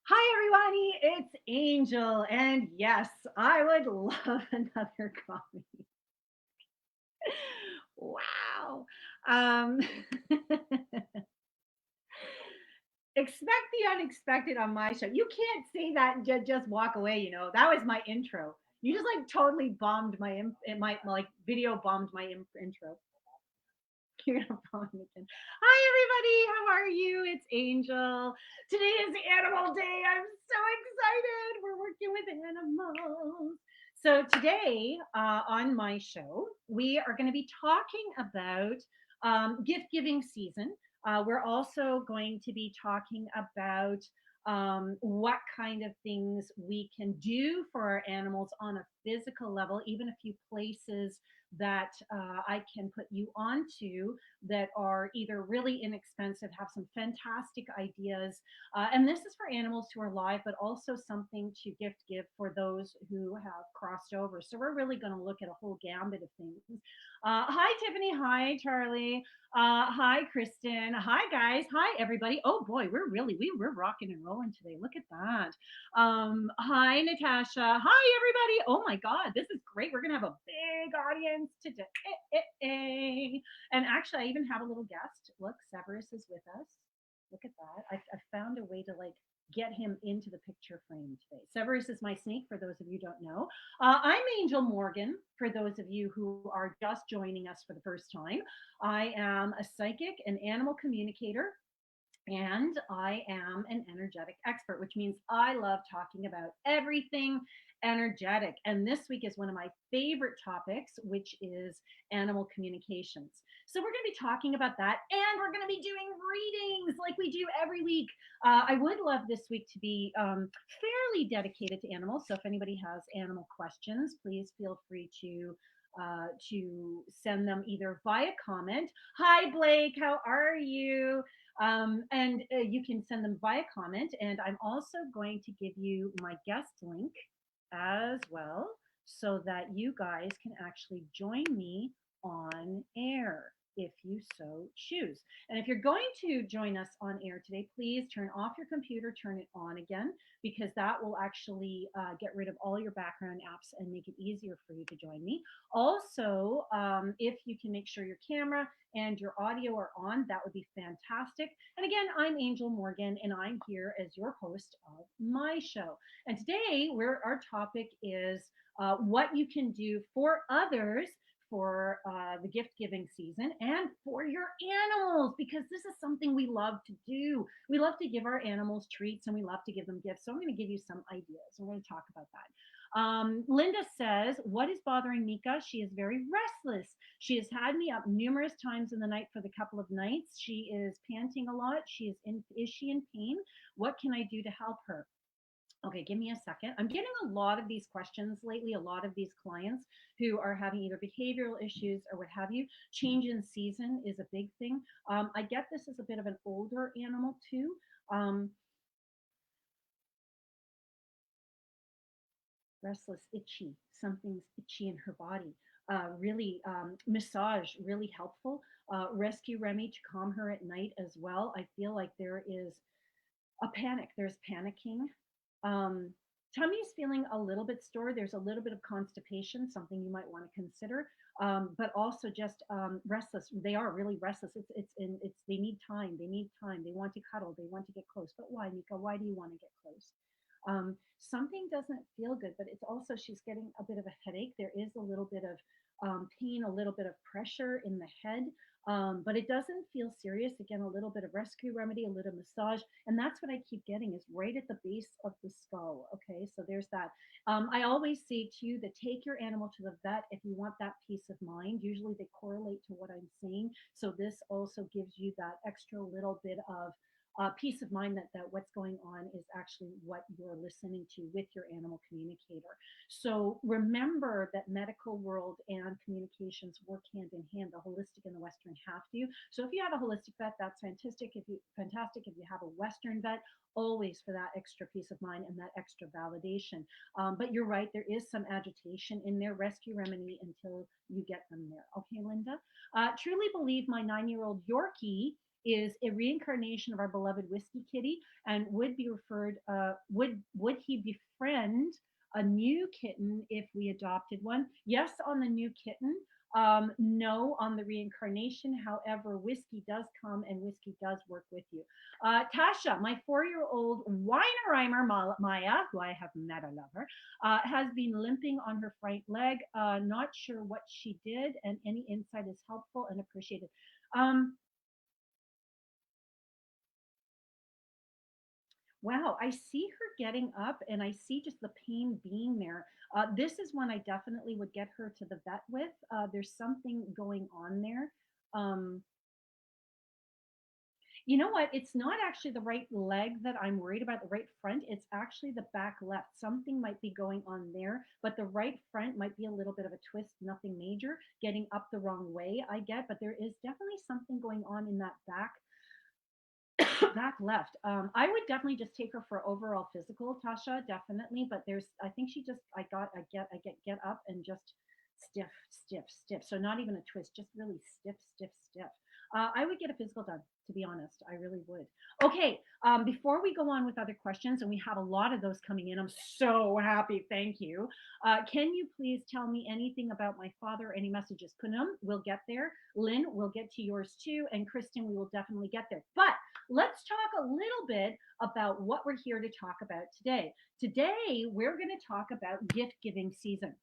Hi, everybody. It's Angel. And yes, I would love another coffee. Wow. Um, expect the unexpected on my show. You can't say that and just walk away. That was my intro. You just like totally bombed my like video bombed my intro. You're gonna bomb it again. Hi, everybody. How are you? It's Angel. Today is Animal Day. I'm so excited. We're working with animals. So today on my show, we are going to be talking about gift giving season. We're also going to be talking about what kind of things we can do for our animals on a physical level, even a few places that I can put you onto that are either really inexpensive, have some fantastic ideas. And this is for animals who are live, but also something to give for those who have crossed over. So we're really going to look at a whole gambit of things. Hi, Tiffany. Hi, Charlie. Hi, Kristen. Hi, guys. Hi, everybody. Oh boy, we're rocking and rolling today. Look at that. Hi, Natasha. Hi, everybody. Oh my God, this is great. We're gonna have a big audience today. And actually, I even have a little guest. Look, Severus is with us. Look at that. I found a way to like get him into the picture frame today. Severus is my snake, for those of you who don't know. I'm Angel Morgan, for those of you who are just joining us for the first time. I am a psychic, an animal communicator, and I am an energetic expert, which means I love talking about everything energetic. And this week is one of my favorite topics, which is animal communications. So we're going to be talking about that, and we're going to be doing readings like we do every week. I would love this week to be fairly dedicated to animals. So if anybody has animal questions, please feel free to send them either via comment. Hi, Blake. How are you? And you can send them via comment. And I'm also going to give you my guest link as well so that you guys can actually join me on air if you so choose. And if you're going to join us on air today, please turn off your computer, turn it on again, because that will actually get rid of all your background apps and make it easier for you to join me. Also, if you can make sure your camera and your audio are on, that would be fantastic. And again, I'm Angel Morgan, and I'm here as your host of my show. And today, our topic is what you can do for others for the gift giving season and for your animals, because this is something we love to do. We love to give our animals treats and we love to give them gifts. So I'm going to give you some ideas. We're going to talk about that. Linda says, what is bothering Mika? She is very restless. She has had me up numerous times in the night for the couple of nights. She is panting a lot. Is she in pain? What can I do to help her? Okay, give me a second. I'm getting a lot of these questions lately, a lot of these clients who are having either behavioral issues or what have you. Change in season is a big thing. I get this is a bit of an older animal too. Um, Restless, itchy, something's itchy in her body. Really, massage, really helpful. Rescue Remy to calm her at night as well. I feel like there is a panic. There's panicking. Um, Tummy is feeling a little bit sore. There's a little bit of constipation, something you might want to consider. But also just restless. They are really restless. It's they need time. They need time. They want to cuddle. They want to get close. But why, Mika? Why do you want to get close? Something doesn't feel good, but it's also she's getting a bit of a headache. There is a little bit of pain, a little bit of pressure in the head, but it doesn't feel serious. Again, a little bit of rescue remedy, a little massage, and that's what I keep getting is right at the base of the skull. Okay, so there's that. I always say too that take your animal to the vet if you want that peace of mind. Usually they correlate to what I'm saying, so this also gives you that extra little bit of peace of mind that what's going on is actually what you're listening to with your animal communicator. So remember that medical world and communications work hand in hand. The holistic and the Western have to. So if you have a holistic vet, that's fantastic. If you have a Western vet, always for that extra peace of mind and that extra validation. But you're right, there is some agitation in their rescue remedy until you get them there. Okay, Linda. Truly believe my 9-year-old Yorkie is a reincarnation of our beloved whiskey kitty, and would be referred. Would he befriend a new kitten if we adopted one? Yes, on the new kitten. No, on the reincarnation. However, whiskey does come and whiskey does work with you. Tasha, my 4-year-old Weinerheimer Maya, who I have met, I love her, has been limping on her right leg. Not sure what she did, and any insight is helpful and appreciated. Um, wow, I see her getting up and I see just the pain being there. This is one I definitely would get her to the vet with. There's something going on there. Um, You know what? It's not actually the right leg that I'm worried about, the right front. It's actually the back left. Something might be going on there, but the right front might be a little bit of a twist, nothing major, getting up the wrong way, I get, but there is definitely something going on in that back left. I would definitely just take her for overall physical, Tasha, definitely. But there's, I think she just, get up and just stiff, stiff, stiff. So not even a twist, just really stiff, stiff, stiff. I would get a physical done, to be honest. I really would. Okay, before we go on with other questions, and we have a lot of those coming in, I'm so happy. Thank you. Can you please tell me anything about my father? Any messages? Punam, we'll get there. Lynn, we'll get to yours too. And Kristen, we will definitely get there. But let's talk a little bit about what we're here to talk about today. Today, we're going to talk about gift giving season.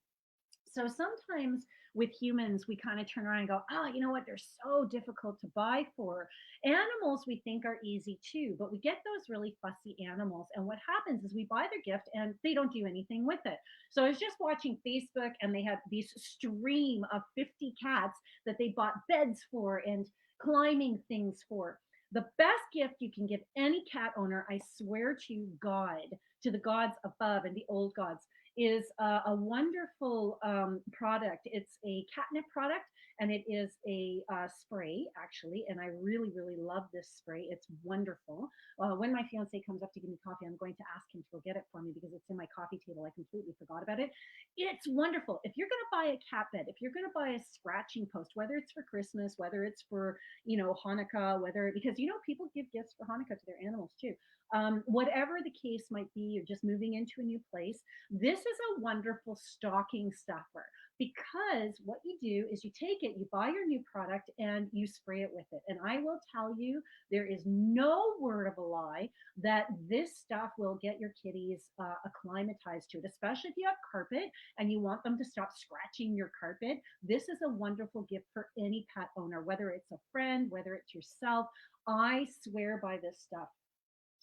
So sometimes with humans, we kind of turn around and go, oh, you know what? They're so difficult to buy for. Animals we think are easy too, but we get those really fussy animals. And what happens is we buy their gift and they don't do anything with it. So I was just watching Facebook and they had these stream of 50 cats that they bought beds for and climbing things for. The best gift you can give any cat owner, I swear to God, to the gods above and the old gods, is a wonderful product. It's a catnip product and it is a spray actually. And I really, really love this spray. It's wonderful. When my fiance comes up to give me coffee, I'm going to ask him to go get it for me because it's in my coffee table. I completely forgot about it. It's wonderful. If you're going to buy a cat bed, if you're going to buy a scratching post, whether it's for Christmas, whether it's for, Hanukkah, whether, because, people give gifts for Hanukkah to their animals too. Whatever the case might be, you're just moving into a new place. This is a wonderful stocking stuffer because what you do is you take it, you buy your new product, and you spray it with it. And I will tell you, there is no word of a lie that this stuff will get your kitties acclimatized to it, especially if you have carpet and you want them to stop scratching your carpet. This is a wonderful gift for any pet owner, whether it's a friend, whether it's yourself. I swear by this stuff.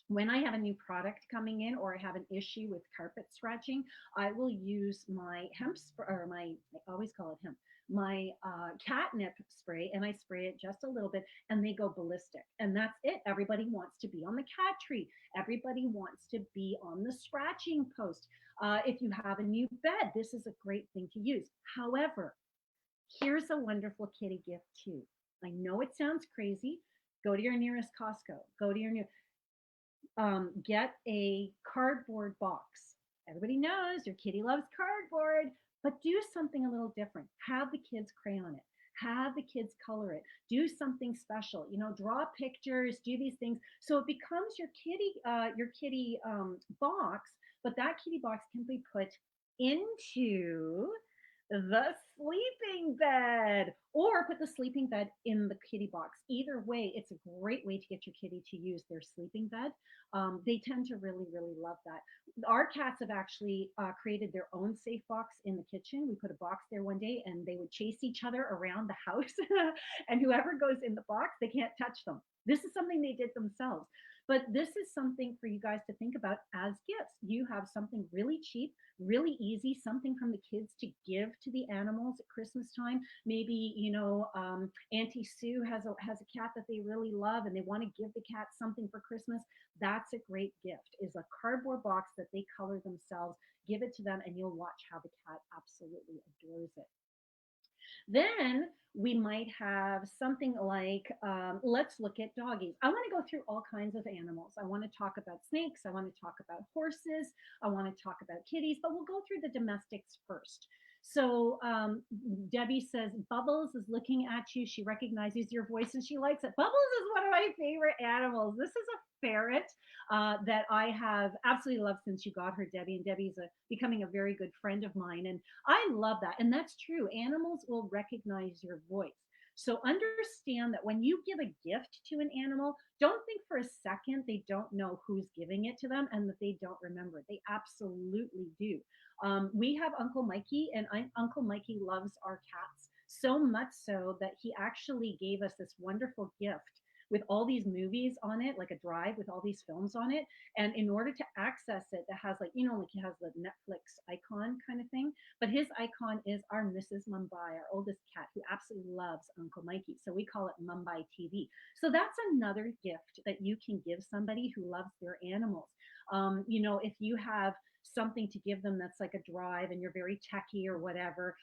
When I have a new product coming in or I have an issue with carpet scratching, I will use my hemp or I always call it hemp, my catnip spray, and I spray it just a little bit and they go ballistic. And that's it. Everybody wants to be on the cat tree. Everybody wants to be on the scratching post. If you have a new bed, this is a great thing to use. However, here's a wonderful kitty gift too. I know it sounds crazy. Go to your nearest Costco. Go to your new get a cardboard box. Everybody knows your kitty loves cardboard, but do something a little different. Have the kids crayon it. Have the kids color it. Do something special. Draw pictures. Do these things so it becomes your kitty box. But that kitty box can be put into the sleeping bed or put the sleeping bed in the kitty box. Either way, it's a great way to get your kitty to use their sleeping bed. They tend to really, really love that. Our cats have actually created their own safe box in the kitchen. We put a box there one day and they would chase each other around the house. And whoever goes in the box, they can't touch them. This is something they did themselves. But this is something for you guys to think about as gifts. You have something really cheap, really easy, something from the kids to give to the animals at Christmas time. Maybe, Auntie Sue has a cat that they really love and they want to give the cat something for Christmas. That's a great gift, is a cardboard box that they color themselves. Give it to them and you'll watch how the cat absolutely adores it. Then we might have something like, let's look at doggies. I want to go through all kinds of animals. I want to talk about snakes. I want to talk about horses. I want to talk about kitties, but we'll go through the domestics first. So Debbie says Bubbles is looking at you. She recognizes your voice and she likes it. Bubbles is one of my favorite animals. This is a ferret that I have absolutely loved since you got her, Debbie. And Debbie's becoming a very good friend of mine. And I love that. And that's true. Animals will recognize your voice. So understand that when you give a gift to an animal, don't think for a second they don't know who's giving it to them and that they don't remember it. They absolutely do. We have Uncle Mikey, and Uncle Mikey loves our cats so much so that he actually gave us this wonderful gift with all these movies on it, like a drive with all these films on it. And in order to access it, that has like, like he has the Netflix icon kind of thing. But his icon is our Mrs. Mumbai, our oldest cat, who absolutely loves Uncle Mikey. So we call it Mumbai TV. So that's another gift that you can give somebody who loves their animals. If you have something to give them that's like a drive and you're very techy or whatever,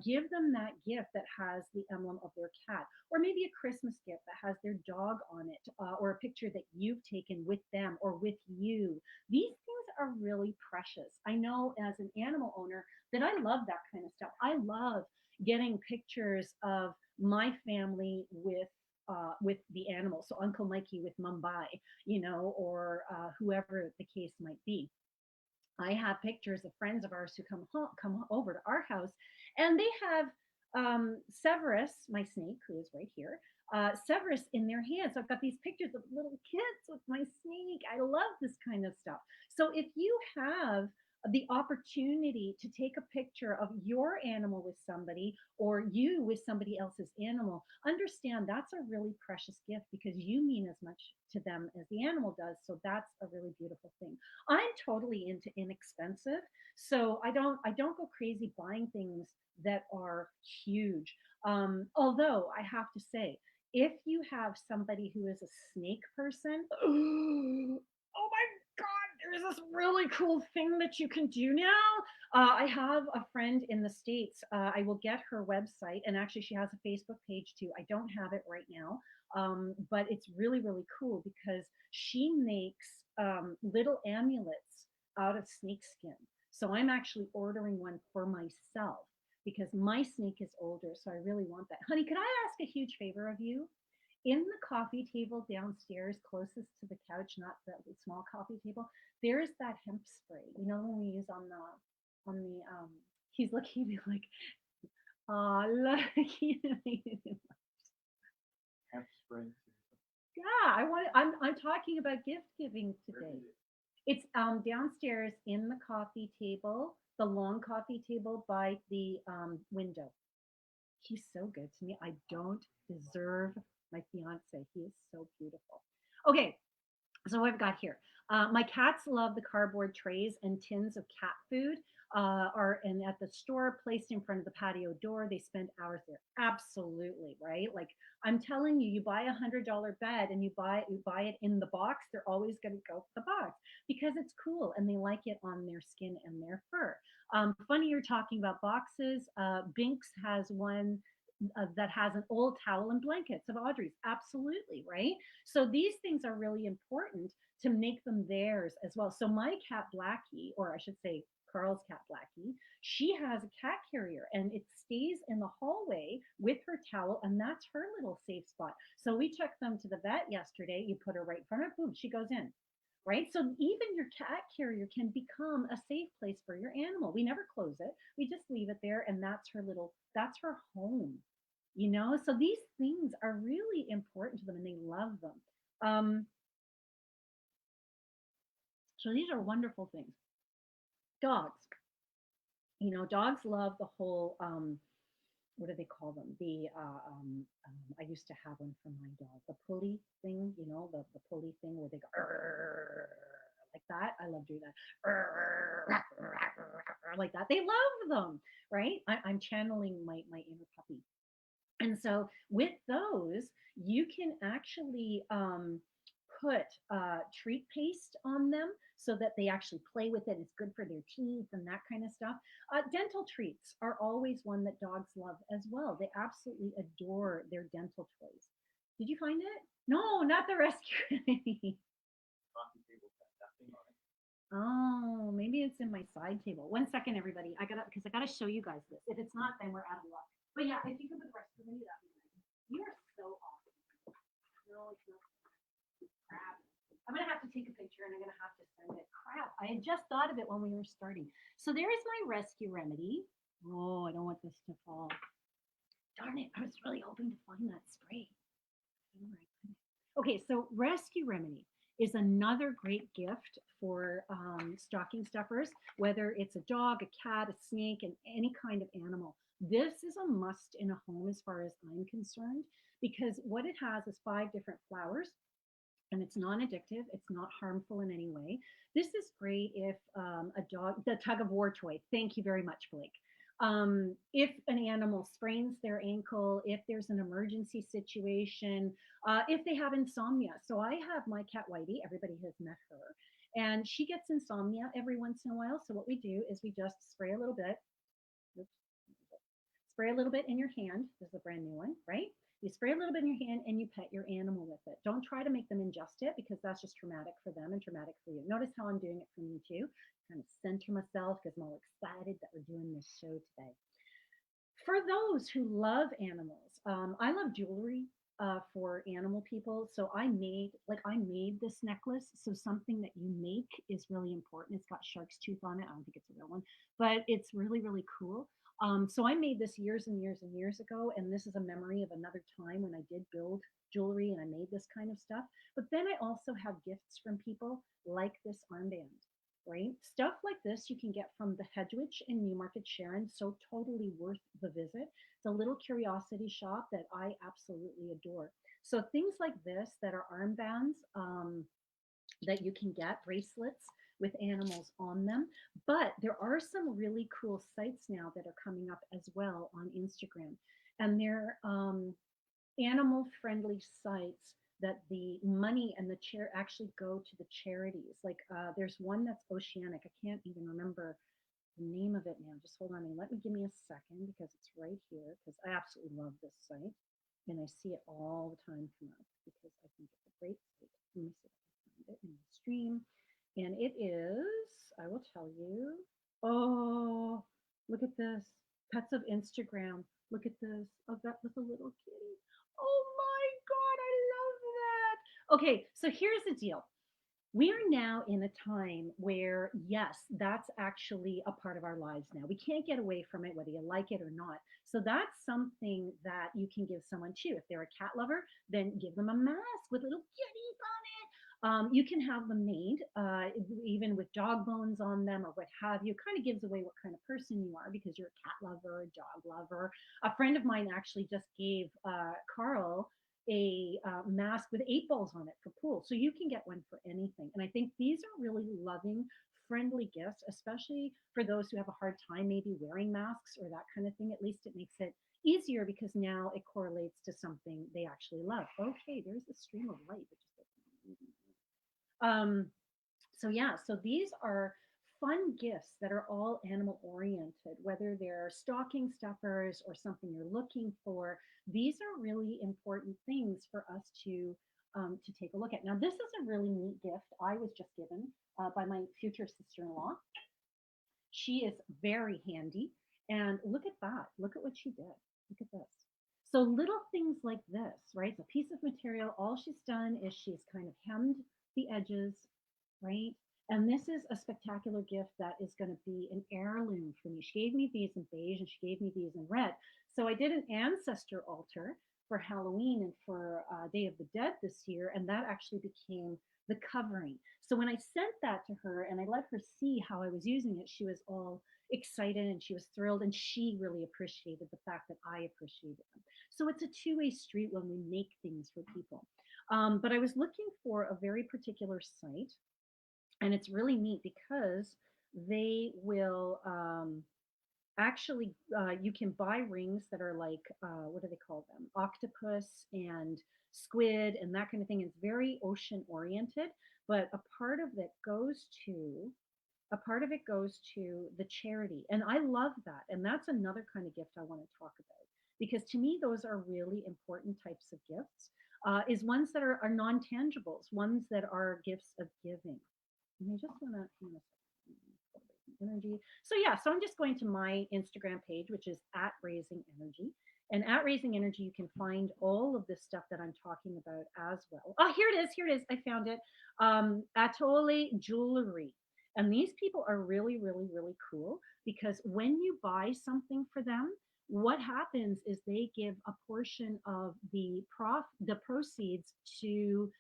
give them that gift that has the emblem of their cat, or maybe a Christmas gift that has their dog on it, or a picture that you've taken with them or with you. These things are really precious. I know as an animal owner that I love that kind of stuff. I love getting pictures of my family with the animals. So Uncle Mikey with Mumbai, or whoever the case might be. I have pictures of friends of ours who come over to our house, and they have Severus, my snake, who is right here, Severus in their hands. So I've got these pictures of little kids with my snake. I love this kind of stuff. So if you have the opportunity to take a picture of your animal with somebody or you with somebody else's animal, understand that's a really precious gift because you mean as much to them as the animal does. So that's a really beautiful thing. I'm totally into inexpensive, so I don't go crazy buying things that are huge. Although I have to say, if you have somebody who is a snake person, oh my god, there's this really cool thing that you can do now. I have a friend in the States. I will get her website, and actually, she has a Facebook page too. I don't have it right now, but it's really, really cool because she makes little amulets out of snake skin. So I'm actually ordering one for myself because my snake is older. So I really want that. Honey, could I ask a huge favor of you? In the coffee table downstairs, closest to the couch, not the small coffee table, there's that hemp spray. You know when we use on the. He's looking at me like, oh, look. Hemp spray. Yeah, I'm talking about gift giving today. It's downstairs in the coffee table, the long coffee table by the window. He's so good to me. I don't deserve my fiance. He is so beautiful. Okay, so what I've got here. My cats love the cardboard trays and tins of cat food. Are and at the store placed in front of the patio door. They spend hours there. Absolutely, right? Like I'm telling you, you buy $100 bed and you buy it in the box. They're always going to go for the box because it's cool and they like it on their skin and their fur. Funny you're talking about boxes. Binks has one that has an old towel and blankets of Audrey's. Absolutely, right? So these things are really important to make them theirs as well. So my cat Blackie, or I should say Carl's cat Blackie, she has a cat carrier and it stays in the hallway with her towel, and that's her little safe spot. So we took them to the vet yesterday. You put her right in front of her, boom, she goes in. Right. So even your cat carrier can become a safe place for your animal. We never close it. We just leave it there. And that's her home. So these things are really important to them and they love them. Um, so these are wonderful things. Dogs, dogs love the whole, what do they call them? I used to have one for my dog, the pulley thing, the pulley thing where they go "Arr," like that. I love doing that. Arr, like that. They love them, right? I'm channeling my inner puppy. And so with those, you can actually put treat paste on them so that they actually play with it. It's good for their teeth and that kind of stuff. Dental treats are always one that dogs love as well. They absolutely adore their dental toys. Did you find it? No, not the rescue. Coffee table got nothing on it. Oh, maybe it's in my side table. 1 second, everybody. I gotta because I gotta show you guys this. If it's not, then we're out of luck. But yeah, I think of the rest of the menu that we made. You are so awesome. No, it's not crap. I'm gonna have to take a picture and I'm gonna have to send it. Crap. I had just thought of it when we were starting. So there is my rescue remedy. Oh, I don't want this to fall. Darn it. I was really hoping to find that spray. Okay, so rescue remedy is another great gift for stocking stuffers, whether it's a dog, a cat, a snake, and any kind of animal. This is a must in a home as far as I'm concerned, because what it has is 5 different flowers and it's non-addictive. It's not harmful in any way. This is great if a dog, the tug of war toy. Thank you very much, Blake. If an animal sprains their ankle, if there's an emergency situation, if they have insomnia. So I have my cat Whitey. Everybody has met her, and she gets insomnia every once in a while. So what we do is we just spray a little bit. Oops, spray a little bit in your hand. This is a brand new one, right? You spray a little bit in your hand and you pet your animal with it. Don't try to make them ingest it because that's just traumatic for them and traumatic for you. Notice how I'm doing it for me too. Kind of center myself because I'm all excited that we're doing this show today. For those who love animals, I love jewelry for animal people. So I made this necklace. So something that you make is really important. It's got shark's tooth on it. I don't think it's a real one, but it's really really cool. So I made this years and years and years ago, and this is a memory of another time when I did build jewelry and I made this kind of stuff. But then I also have gifts from people like this armband, right? Stuff like this you can get from the Hedwich in Newmarket Sharon, so totally worth the visit. It's a little curiosity shop that I absolutely adore. So things like this that are armbands that you can get, bracelets with animals on them. But there are some really cool sites now that are coming up as well on Instagram. And they're animal friendly sites that the money and the chair actually go to the charities. Like there's one that's oceanic. I can't even remember the name of it now. Just hold on and let me give me a second because it's right here because I absolutely love this site and I see it all the time come up because I think it's a great site. Let me see if I can find it in the stream. And it is, I will tell you. Oh, look at this. Pets of Instagram. Look at this. I've got with a little kitty. Oh my God, I love that. Okay, so here's the deal. We are now in a time where, yes, that's actually a part of our lives now. We can't get away from it, whether you like it or not. So that's something that you can give someone too. If they're a cat lover, then give them a mask with little kitties on it. You can have them made, even with dog bones on them or what have you. Kind of gives away what kind of person you are because you're a cat lover, a dog lover. A friend of mine actually just gave Carl a mask with 8 balls on it for pool. So you can get one for anything. And I think these are really loving, friendly gifts, especially for those who have a hard time maybe wearing masks or that kind of thing. At least it makes it easier because now it correlates to something they actually love. Okay, there's a stream of light that just um, so yeah, so these are fun gifts that are all animal oriented, whether they're stocking stuffers or something you're looking for. These are really important things for us to take a look at. Now, this is a really neat gift I was just given by my future sister-in-law. She is very handy, and look at that. Look at what she did. Look at this. So little things like this, right? It's a piece of material. All she's done is she's kind of hemmed the edges, right? And this is a spectacular gift that is going to be an heirloom for me. She gave me these in beige and she gave me these in red. So I did an ancestor altar for Halloween and for Day of the Dead this year, and that actually became the covering. So when I sent that to her and I let her see how I was using it, she was all excited and she was thrilled and she really appreciated the fact that I appreciated them. So it's a two-way street when we make things for people. But I was looking for a very particular site and it's really neat because they will actually you can buy rings that are like what do they call them, octopus and squid and that kind of thing. It's very ocean oriented, but a part of it goes to the charity, and I love that. And that's another kind of gift I want to talk about because to me those are really important types of gifts, is ones that are non-tangibles, ones that are gifts of giving, And I just want to energy. So yeah, so I'm just going to my Instagram page, which is at Raising Energy. And at Raising Energy, you can find all of this stuff that I'm talking about as well. Oh, here it is. Here it is. I found it. Atole Jewelry. And these people are really, really, really cool because when you buy something for them, what happens is they give a portion of the proceeds to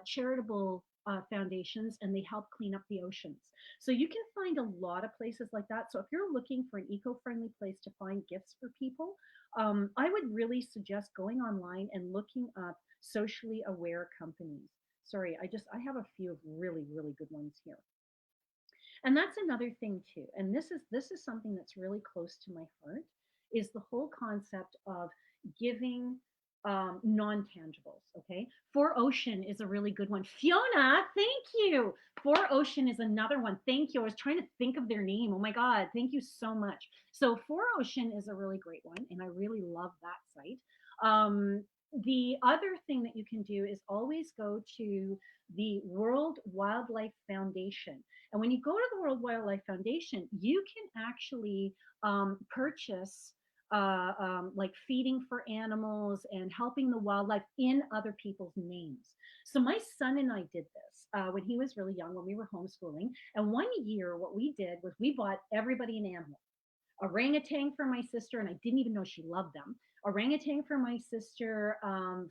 charitable foundations, and they help clean up the oceans. So you can find a lot of places like that. So if you're looking for an eco-friendly place to find gifts for people, I would really suggest going online and looking up socially aware companies. Sorry, I have a few of really, really good ones here. And that's another thing too. And this is something that's really close to my heart is the whole concept of giving non-tangibles. Okay. For Ocean is a really good one. Fiona, thank you. For Ocean is another one. Thank you. I was trying to think of their name. Oh my God. Thank you so much. So For Ocean is a really great one. And I really love that site. The other thing that you can do is always go to the World Wildlife Foundation. And when you go to the World Wildlife Foundation, you can actually purchase like feeding for animals and helping the wildlife in other people's names. So my son and I did this when he was really young, when we were homeschooling. And one year, what we did was we bought everybody an animal. Orangutan for my sister, and I didn't even know she loved them. Orangutan for my sister.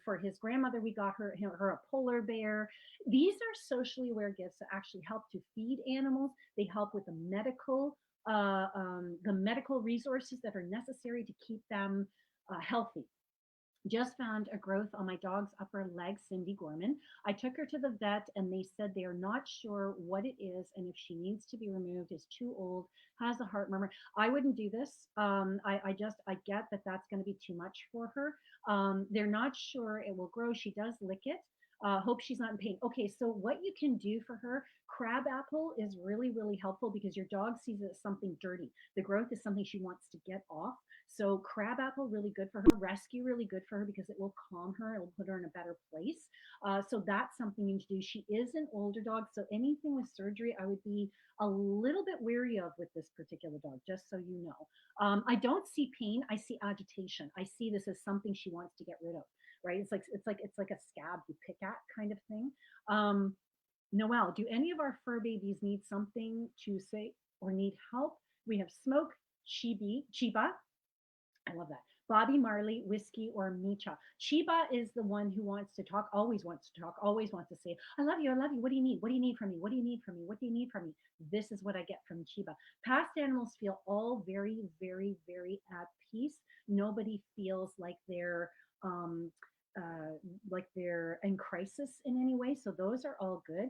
For his grandmother, we got her a polar bear. These are socially aware gifts that actually help to feed animals. They help with the medical resources that are necessary to keep them healthy. Just found a growth on my dog's upper leg, Cindy Gorman. I took her to the vet and they said they are not sure what it is and if she needs to be removed, is too old, has a heart murmur. I wouldn't do this. I get that that's going to be too much for her. They're not sure it will grow. She does lick it. Hope she's not in pain. Okay, so what you can do for her, crabapple is really, really helpful because your dog sees it as something dirty. The growth is something she wants to get off. So crabapple really good for her. Rescue really good for her because it will calm her. It will put her in a better place. So that's something you need to do. She is an older dog, so anything with surgery, I would be a little bit wary of with this particular dog. Just so you know, I don't see pain. I see agitation. I see this as something she wants to get rid of. Right? It's like a scab you pick at kind of thing. Um, Noelle, do any of our fur babies need something to say or need help? We have Smoke, Chiba, I love that. Bobby Marley, Whiskey, or Micha. Chiba is the one who wants to talk, always wants to talk, always wants to say, I love you, I love you. What do you need? What do you need from me? What do you need from me? What do you need from me? This is what I get from Chiba. Past animals feel all very, very, very at peace. Nobody feels um, like they're in crisis in any way. So those are all good.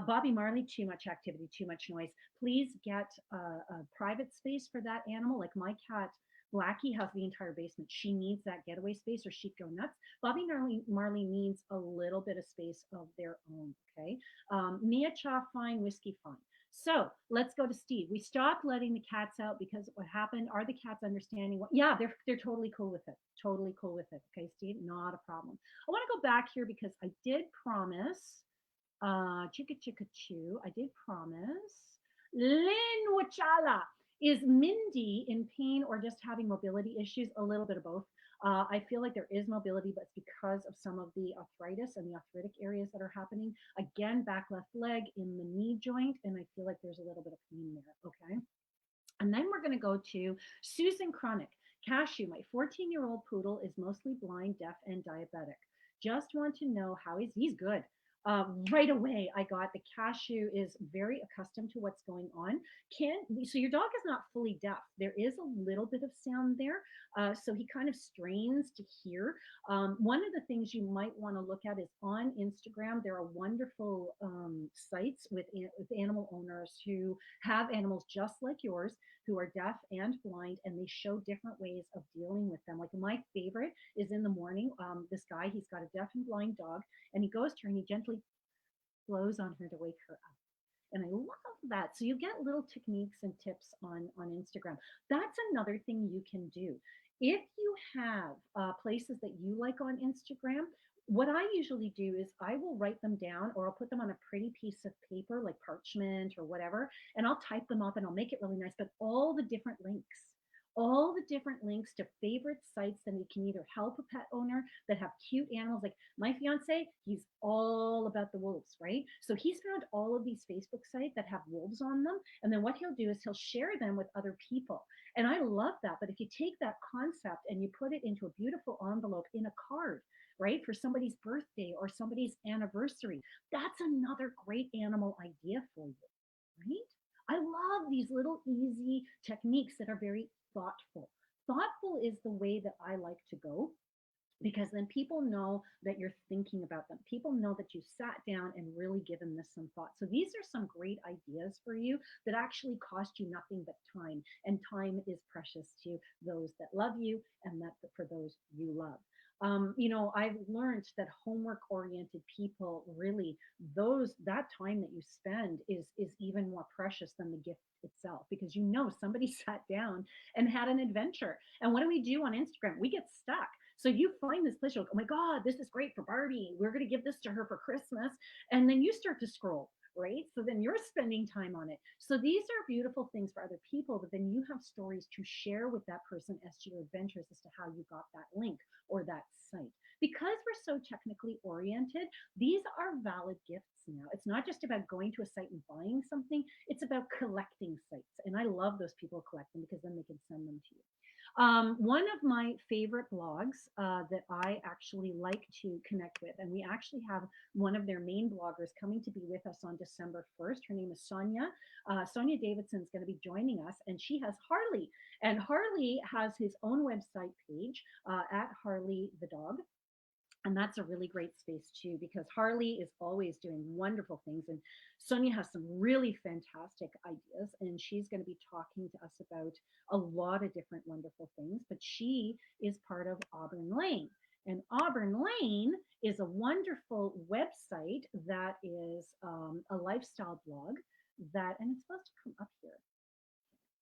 Bobby Marley, too much activity, too much noise. Please get a private space for that animal. Like my cat Blackie has the entire basement. She needs that getaway space or she'd go nuts. Marley needs a little bit of space of their own. Okay. Mia Cha, fine. Whiskey, fine. So let's go to Steve. We stopped letting the cats out because what happened? Are the cats understanding what? Yeah, they're totally cool with it. Totally cool with it. Okay, Steve, not a problem. I want to go back here because I did promise. Chicka chicka choo. I did promise. Lynn Wachala. Is Mindy in pain or just having mobility issues? A little bit of both. I feel like there is mobility, but it's because of some of the arthritis and the arthritic areas that are happening. Again, back left leg in the knee joint, and I feel like there's a little bit of pain there. Okay. And then we're going to go to Susan Chronic. Cashew, my 14-year-old poodle is mostly blind, deaf, and diabetic. Just want to know how he's good. Right away, I got the cashew is very accustomed to what's going on. Can so your dog is not fully deaf. There is a little bit of sound there, so he kind of strains to hear. One of the things you might want to look at is on Instagram. There are wonderful sites with animal owners who have animals just like yours who are deaf and blind, and they show different ways of dealing with them. Like my favorite is in the morning. This guy, he's got a deaf and blind dog, and he goes to her and he gently blows on her to wake her up. And I love that. So you get little techniques and tips on Instagram. That's another thing you can do. If you have places that you like on Instagram, What I usually do is I will write them down or I'll put them on a pretty piece of paper like parchment or whatever, and I'll type them up and I'll make it really nice. But all the different links to favorite sites that we can either help a pet owner that have cute animals. Like my fiance, he's all about the wolves, right? So he's found all of these Facebook sites that have wolves on them. And then what he'll do is he'll share them with other people. And I love that. But if you take that concept and you put it into a beautiful envelope in a card, right, for somebody's birthday or somebody's anniversary, that's another great animal idea for you, right? I love these little easy techniques that are very thoughtful. Thoughtful is the way that I like to go because then people know that you're thinking about them. People know that you sat down and really given this some thought. So these are some great ideas for you that actually cost you nothing but time. And time is precious to those that love you and that for those you love. I've learned that homework oriented people really those that time that you spend is even more precious than the gift itself because somebody sat down and had an adventure. And what do we do on Instagram? We get stuck. So you find this place, you're like, oh my God, this is great for Barbie. We're going to give this to her for Christmas. And then you start to scroll, right? So then you're spending time on it. So these are beautiful things for other people, but then you have stories to share with that person as to your adventures as to how you got that link or that site. Because we're so technically oriented, these are valid gifts now. It's not just about going to a site and buying something, it's about collecting sites. And I love those people who collect them because then they can send them to you. One of my favorite blogs that I actually like to connect with, and we actually have one of their main bloggers coming to be with us on December 1st. Her name is Sonia. Sonia Davidson is going to be joining us, and she has Harley. And Harley has his own website page at Harley the Dog. And that's a really great space too, because Harley is always doing wonderful things. And Sonia has some really fantastic ideas. And she's going to be talking to us about a lot of different wonderful things. But she is part of Auburn Lane. And Auburn Lane is a wonderful website that is a lifestyle blog and it's supposed to come up here.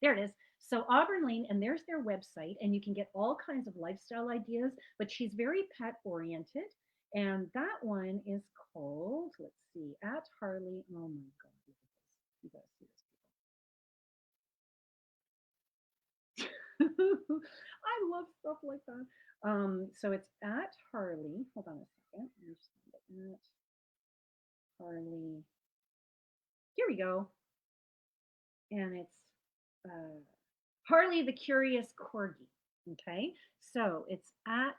There it is. So Auburn Lane, and there's their website, and you can get all kinds of lifestyle ideas, but she's very pet oriented. And that one is called, let's see, at Harley. Oh my God, look at this. You gotta see this. I love stuff like that. So it's at Harley. Hold on a second. At Harley. Here we go. And it's uh, Harley the Curious Corgi. Okay, so it's at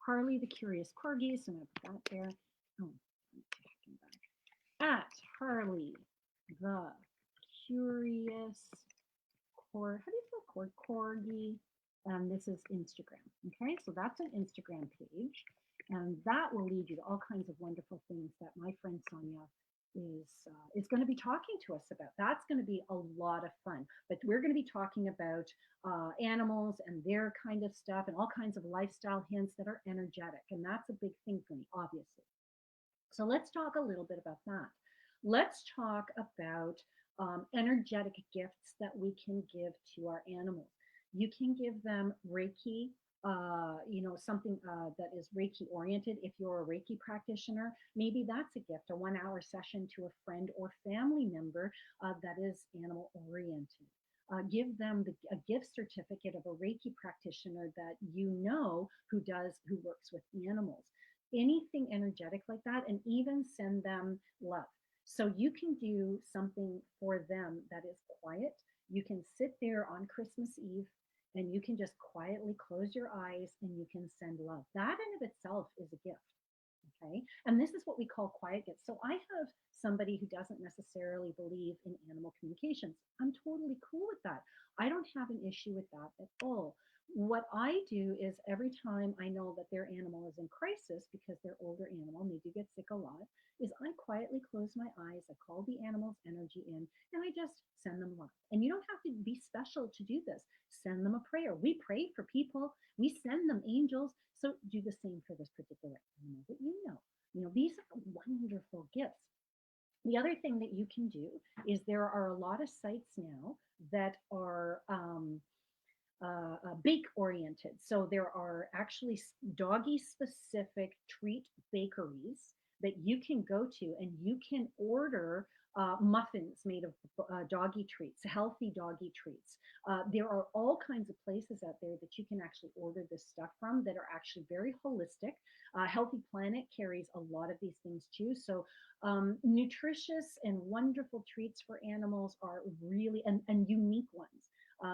Harley the Curious Corgi. So I'm gonna put that there. Oh, at Harley the Curious How do you spell Corgi? And this is Instagram. Okay, so that's an Instagram page, and that will lead you to all kinds of wonderful things that my friend Sonia is going to be talking to us about. That's going to be a lot of fun. But we're going to be talking about animals and their kind of stuff and all kinds of lifestyle hints that are energetic, and that's a big thing for me, obviously. So let's talk a little bit about that. Let's talk about energetic gifts that we can give to our animals. You can give them Reiki, something that is Reiki oriented. If you're a Reiki practitioner, maybe that's a gift, a 1 hour session to a friend or family member that is animal oriented. Give them a gift certificate of a Reiki practitioner that who works with animals, anything energetic like that, and even send them love. So you can do something for them that is quiet. You can sit there on Christmas Eve and you can just quietly close your eyes and you can send love. That in of itself is a gift. Okay. And this is what we call quiet gifts. So I have somebody who doesn't necessarily believe in animal communications. I'm totally cool with that. I don't have an issue with that at all. What I do is every time I know that their animal is in crisis because they're older animal and they do get sick a lot, is I quietly close my eyes, I call the animal's energy in, and I just send them love. And you don't have to be special to do this. Send them a prayer. We pray for people. We send them angels. So do the same for this particular animal that you know. These are wonderful gifts. The other thing that you can do is there are a lot of sites now that are bake oriented. So there are actually doggy specific treat bakeries that you can go to, and you can order muffins made of doggy treats, healthy doggy treats. There are all kinds of places out there that you can actually order this stuff from that are actually very holistic. Healthy Planet carries a lot of these things too. So nutritious and wonderful treats for animals are really, and unique ones.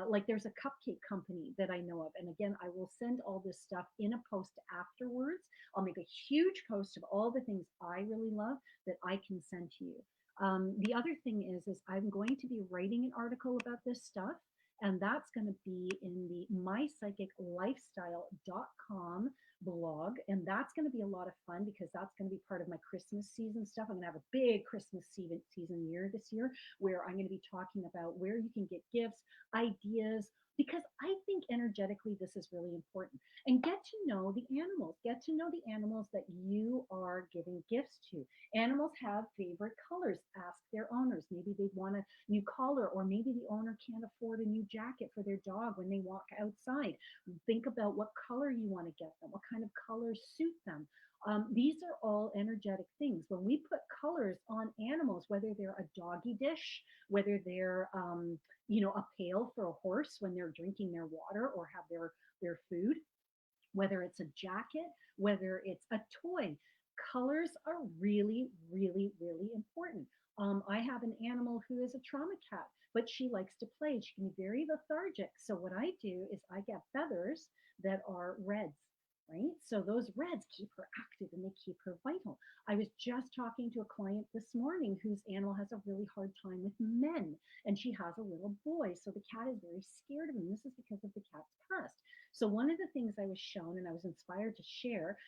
Like there's a cupcake company that I know of. And again, I will send all this stuff in a post afterwards. I'll make a huge post of all the things I really love that I can send to you. The other thing is I'm going to be writing an article about this stuff. And that's going to be in the mypsychiclifestyle.com blog. And that's going to be a lot of fun because that's going to be part of my Christmas season stuff. I'm going to have a big Christmas season year this year where I'm going to be talking about where you can get gifts, ideas, because I think energetically this is really important. And get to know the animals. Get to know the animals that you are giving gifts to. Animals have favorite colors. Ask their owners. Maybe they want a new collar, or maybe the owner can't afford a new jacket for their dog when they walk outside. Think about what color you want to get them, what kind of colors suit them. These are all energetic things. When we put colors on animals, whether they're a doggy dish, whether they're a pail for a horse when they're drinking their water or have their food, whether it's a jacket, whether it's a toy. Colors are really, really, really important. I have an animal who is a trauma cat, but she likes to play. She can be very lethargic. So what I do is I get feathers that are reds, right? So those reds keep her active and they keep her vital. I was just talking to a client this morning whose animal has a really hard time with men, and she has a little boy. So the cat is very scared of him. This is because of the cat's past. So one of the things I was shown and I was inspired to share,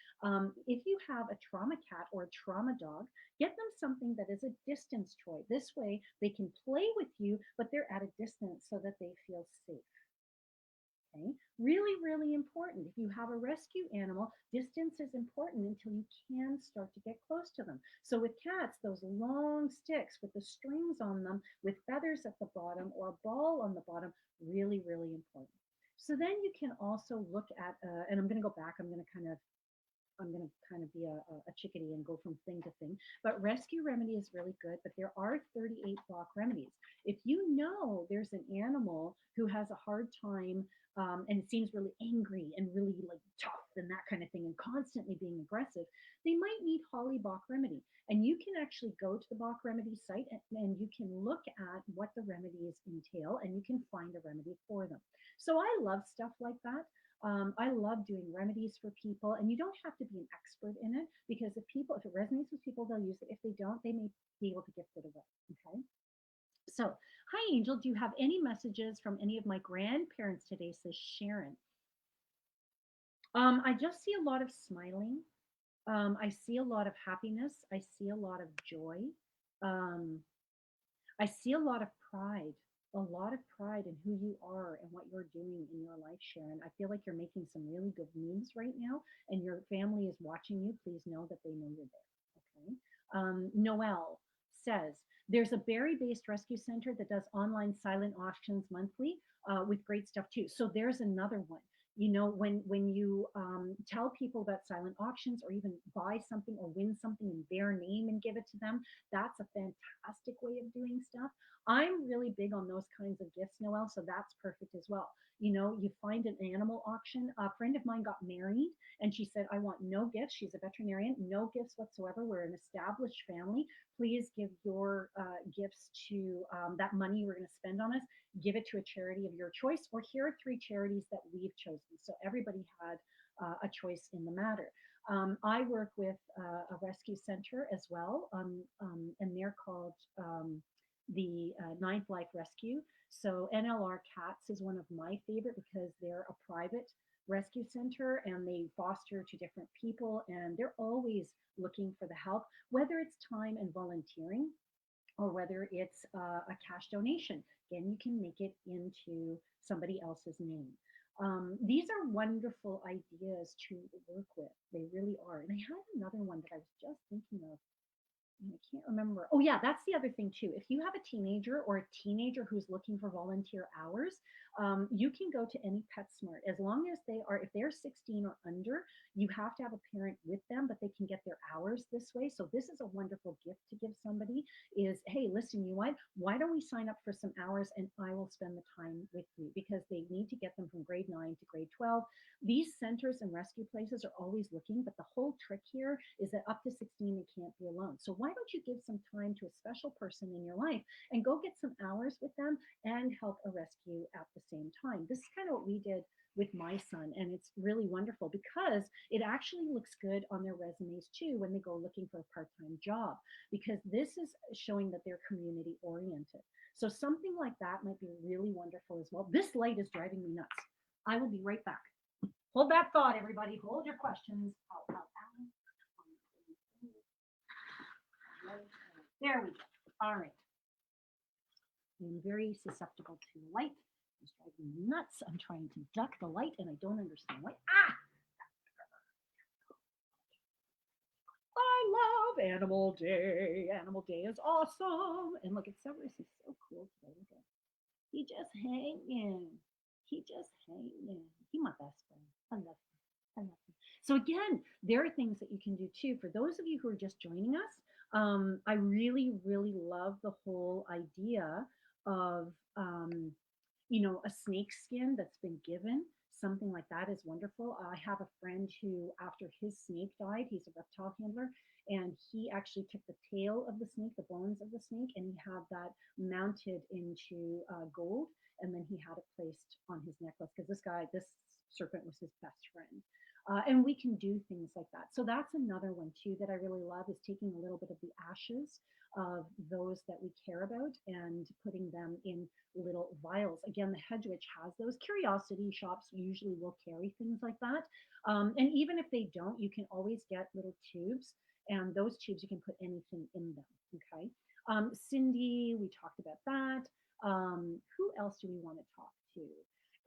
if you have a trauma cat or a trauma dog, get them something that is a distance toy. This way they can play with you, but they're at a distance so that they feel safe. Okay, really, really important. If you have a rescue animal, distance is important until you can start to get close to them. So with cats, those long sticks with the strings on them, with feathers at the bottom or a ball on the bottom, really, really important. So then you can also look at, and I'm going to go back. I'm going to kind of be a chickadee and go from thing to thing. But rescue remedy is really good, but there are 38 block remedies. If you know there's an animal who has a hard time and it seems really angry and really like tough and that kind of thing and constantly being aggressive, they might need Holly Bach remedy. And you can actually go to the Bach remedy site and you can look at what the remedies entail and you can find a remedy for them. So I love stuff like that. I love doing remedies for people, and you don't have to be an expert in it because if it resonates with people, they'll use it. If they don't, they may be able to gift it away. Okay. So, hi, Angel. Do you have any messages from any of my grandparents today? Says Sharon. I just see a lot of smiling. I see a lot of happiness. I see a lot of joy. Um, I see a lot of pride in who you are and what you're doing in your life, Sharon. I feel like you're making some really good moves right now, and your family is watching you. Please know that they know you're there. Okay. Noelle says, there's a Barrie based rescue center that does online silent auctions monthly with great stuff too. So there's another one. When you tell people about silent auctions or even buy something or win something in their name and give it to them, that's a fantastic way of doing stuff. I'm really big on those kinds of gifts, Noel, so that's perfect as well. You find an animal auction. A friend of mine got married and she said, I want no gifts. She's a veterinarian, no gifts whatsoever. We're an established family. Please give your gifts to that money we're going to spend on us. Give it to a charity of your choice, or here are 3 charities that we've chosen. So everybody had a choice in the matter. I work with a rescue center as well, and they're called the Ninth Life Rescue. So NLR Cats is one of my favorite because they're a private rescue center and they foster to different people and they're always looking for the help, whether it's time and volunteering or whether it's a cash donation. Again, you can make it into somebody else's name. These are wonderful ideas to work with. They really are. And I had another one that I was just thinking of. I can't remember. Oh yeah, that's the other thing too. If you have a teenager or a teenager who's looking for volunteer hours, you can go to any PetSmart as long as they are, if they're 16 or under, you have to have a parent with them, but they can get their hours this way. So this is a wonderful gift to give somebody is, hey, listen, you what? Why don't we sign up for some hours and I will spend the time with you because they need to get them from grade 9 to grade 12. These centers and rescue places are always looking, but the whole trick here is that up to 16, they can't be alone. So why don't you give some time to a special person in your life and go get some hours with them and help a rescue at the same time? This is kind of what we did with my son, and it's really wonderful because it actually looks good on their resumes too when they go looking for a part-time job, because this is showing that they're community oriented. So something like that might be really wonderful as well. This light is driving me nuts. I will be right back. Hold that thought, everybody. Hold your questions. There we go. All right. I'm very susceptible to light. It's driving me nuts. I'm trying to duck the light and I don't understand why. Ah! I love Animal Day. Animal Day is awesome. And look at Severus. He's so cool today. Look at, he just hanging. He just hanging. He my best friend. I love him. I love him. So again, there are things that you can do too. For those of you who are just joining us, I really, really love the whole idea of a snake skin that's been given. Something like that is wonderful. I have a friend who, after his snake died, he's a reptile handler, and he actually took the tail of the snake, the bones of the snake, and he had that mounted into gold, and then he had it placed on his necklace because this serpent was his best friend. And we can do things like that. So that's another one too that I really love is taking a little bit of the ashes of those that we care about and putting them in little vials. Again, the Hedge Witch has those. Curiosity shops usually will carry things like that. And even if they don't, you can always get little tubes, and those tubes you can put anything in them. Okay. Cindy, we talked about that. Who else do we want to talk to?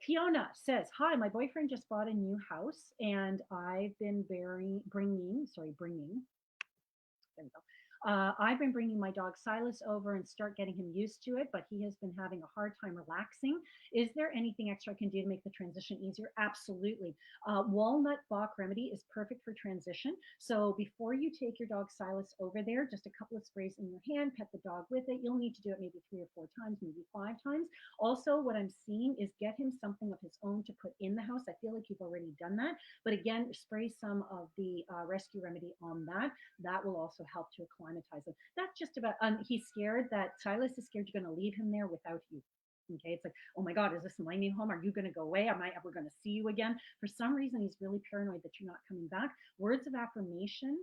Fiona says, "Hi, my boyfriend just bought a new house, and I've been bringing. There we go. I've been bringing my dog Silas over and start getting him used to it, but he has been having a hard time relaxing. Is there anything extra I can do to make the transition easier?" Absolutely. Walnut Bach remedy is perfect for transition. So before you take your dog Silas over there, just a couple of sprays in your hand, pet the dog with it. You'll need to do it maybe 3 or 4 times, maybe 5 times. Also, what I'm seeing is get him something of his own to put in the house. I feel like you've already done that, but again, spray some of the rescue remedy on that. That will also help to acclimatize him. That's just about, he's scared that Silas is scared you're going to leave him there without you. Okay, it's like, oh my God, is this my new home? Are you going to go away? Am I ever going to see you again? For some reason, he's really paranoid that you're not coming back. Words of affirmation.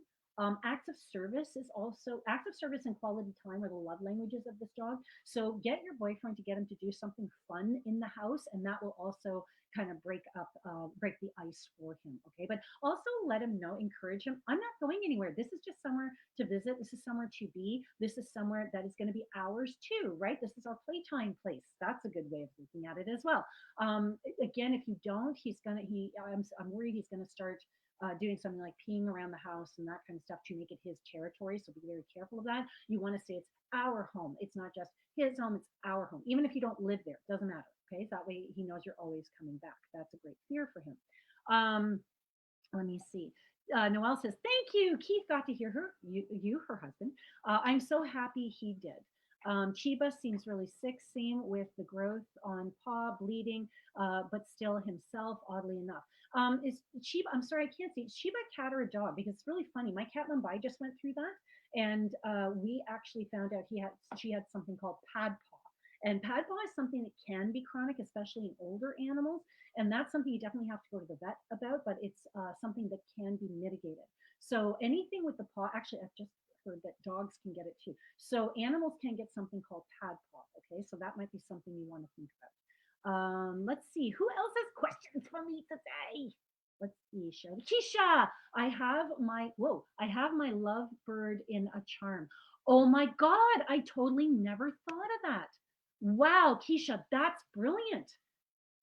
Acts of service is also acts of service and quality time are the love languages of this dog. So get your boyfriend to get him to do something fun in the house, and that will also kind of break the ice for him. Okay, but also let him know, encourage him. I'm not going anywhere. This is just somewhere to visit. This is somewhere to be. This is somewhere that is going to be ours too, right? This is our playtime place. That's a good way of looking at it as well. Again, if you don't, I'm worried he's going to start doing something like peeing around the house and that kind of stuff to make it his territory. So be very careful of that. You want to say it's our home. It's not just his home, it's our home. Even if you don't live there, it doesn't matter. Okay. So that way he knows you're always coming back. That's a great fear for him. Let me see. Noelle says, "Thank you. Keith got to hear her husband. I'm so happy he did. Chiba seems really sick, same with the growth on paw, bleeding, but still himself, oddly enough. Is Chiba, I'm sorry, I can't see, Chiba a cat or a dog? Because it's really funny. My cat Mumbai just went through that, and we actually found out she had something called pad paw. And pad paw is something that can be chronic, especially in older animals. And that's something you definitely have to go to the vet about, but it's something that can be mitigated. So anything with the paw, actually, I've just heard that dogs can get it too. So animals can get something called pad paw. Okay, so that might be something you want to think about. Let's see, who else has questions for me today? Let's see, Keisha, I have my lovebird in a charm. Oh my God, I totally never thought of that. Wow, Keisha, that's brilliant.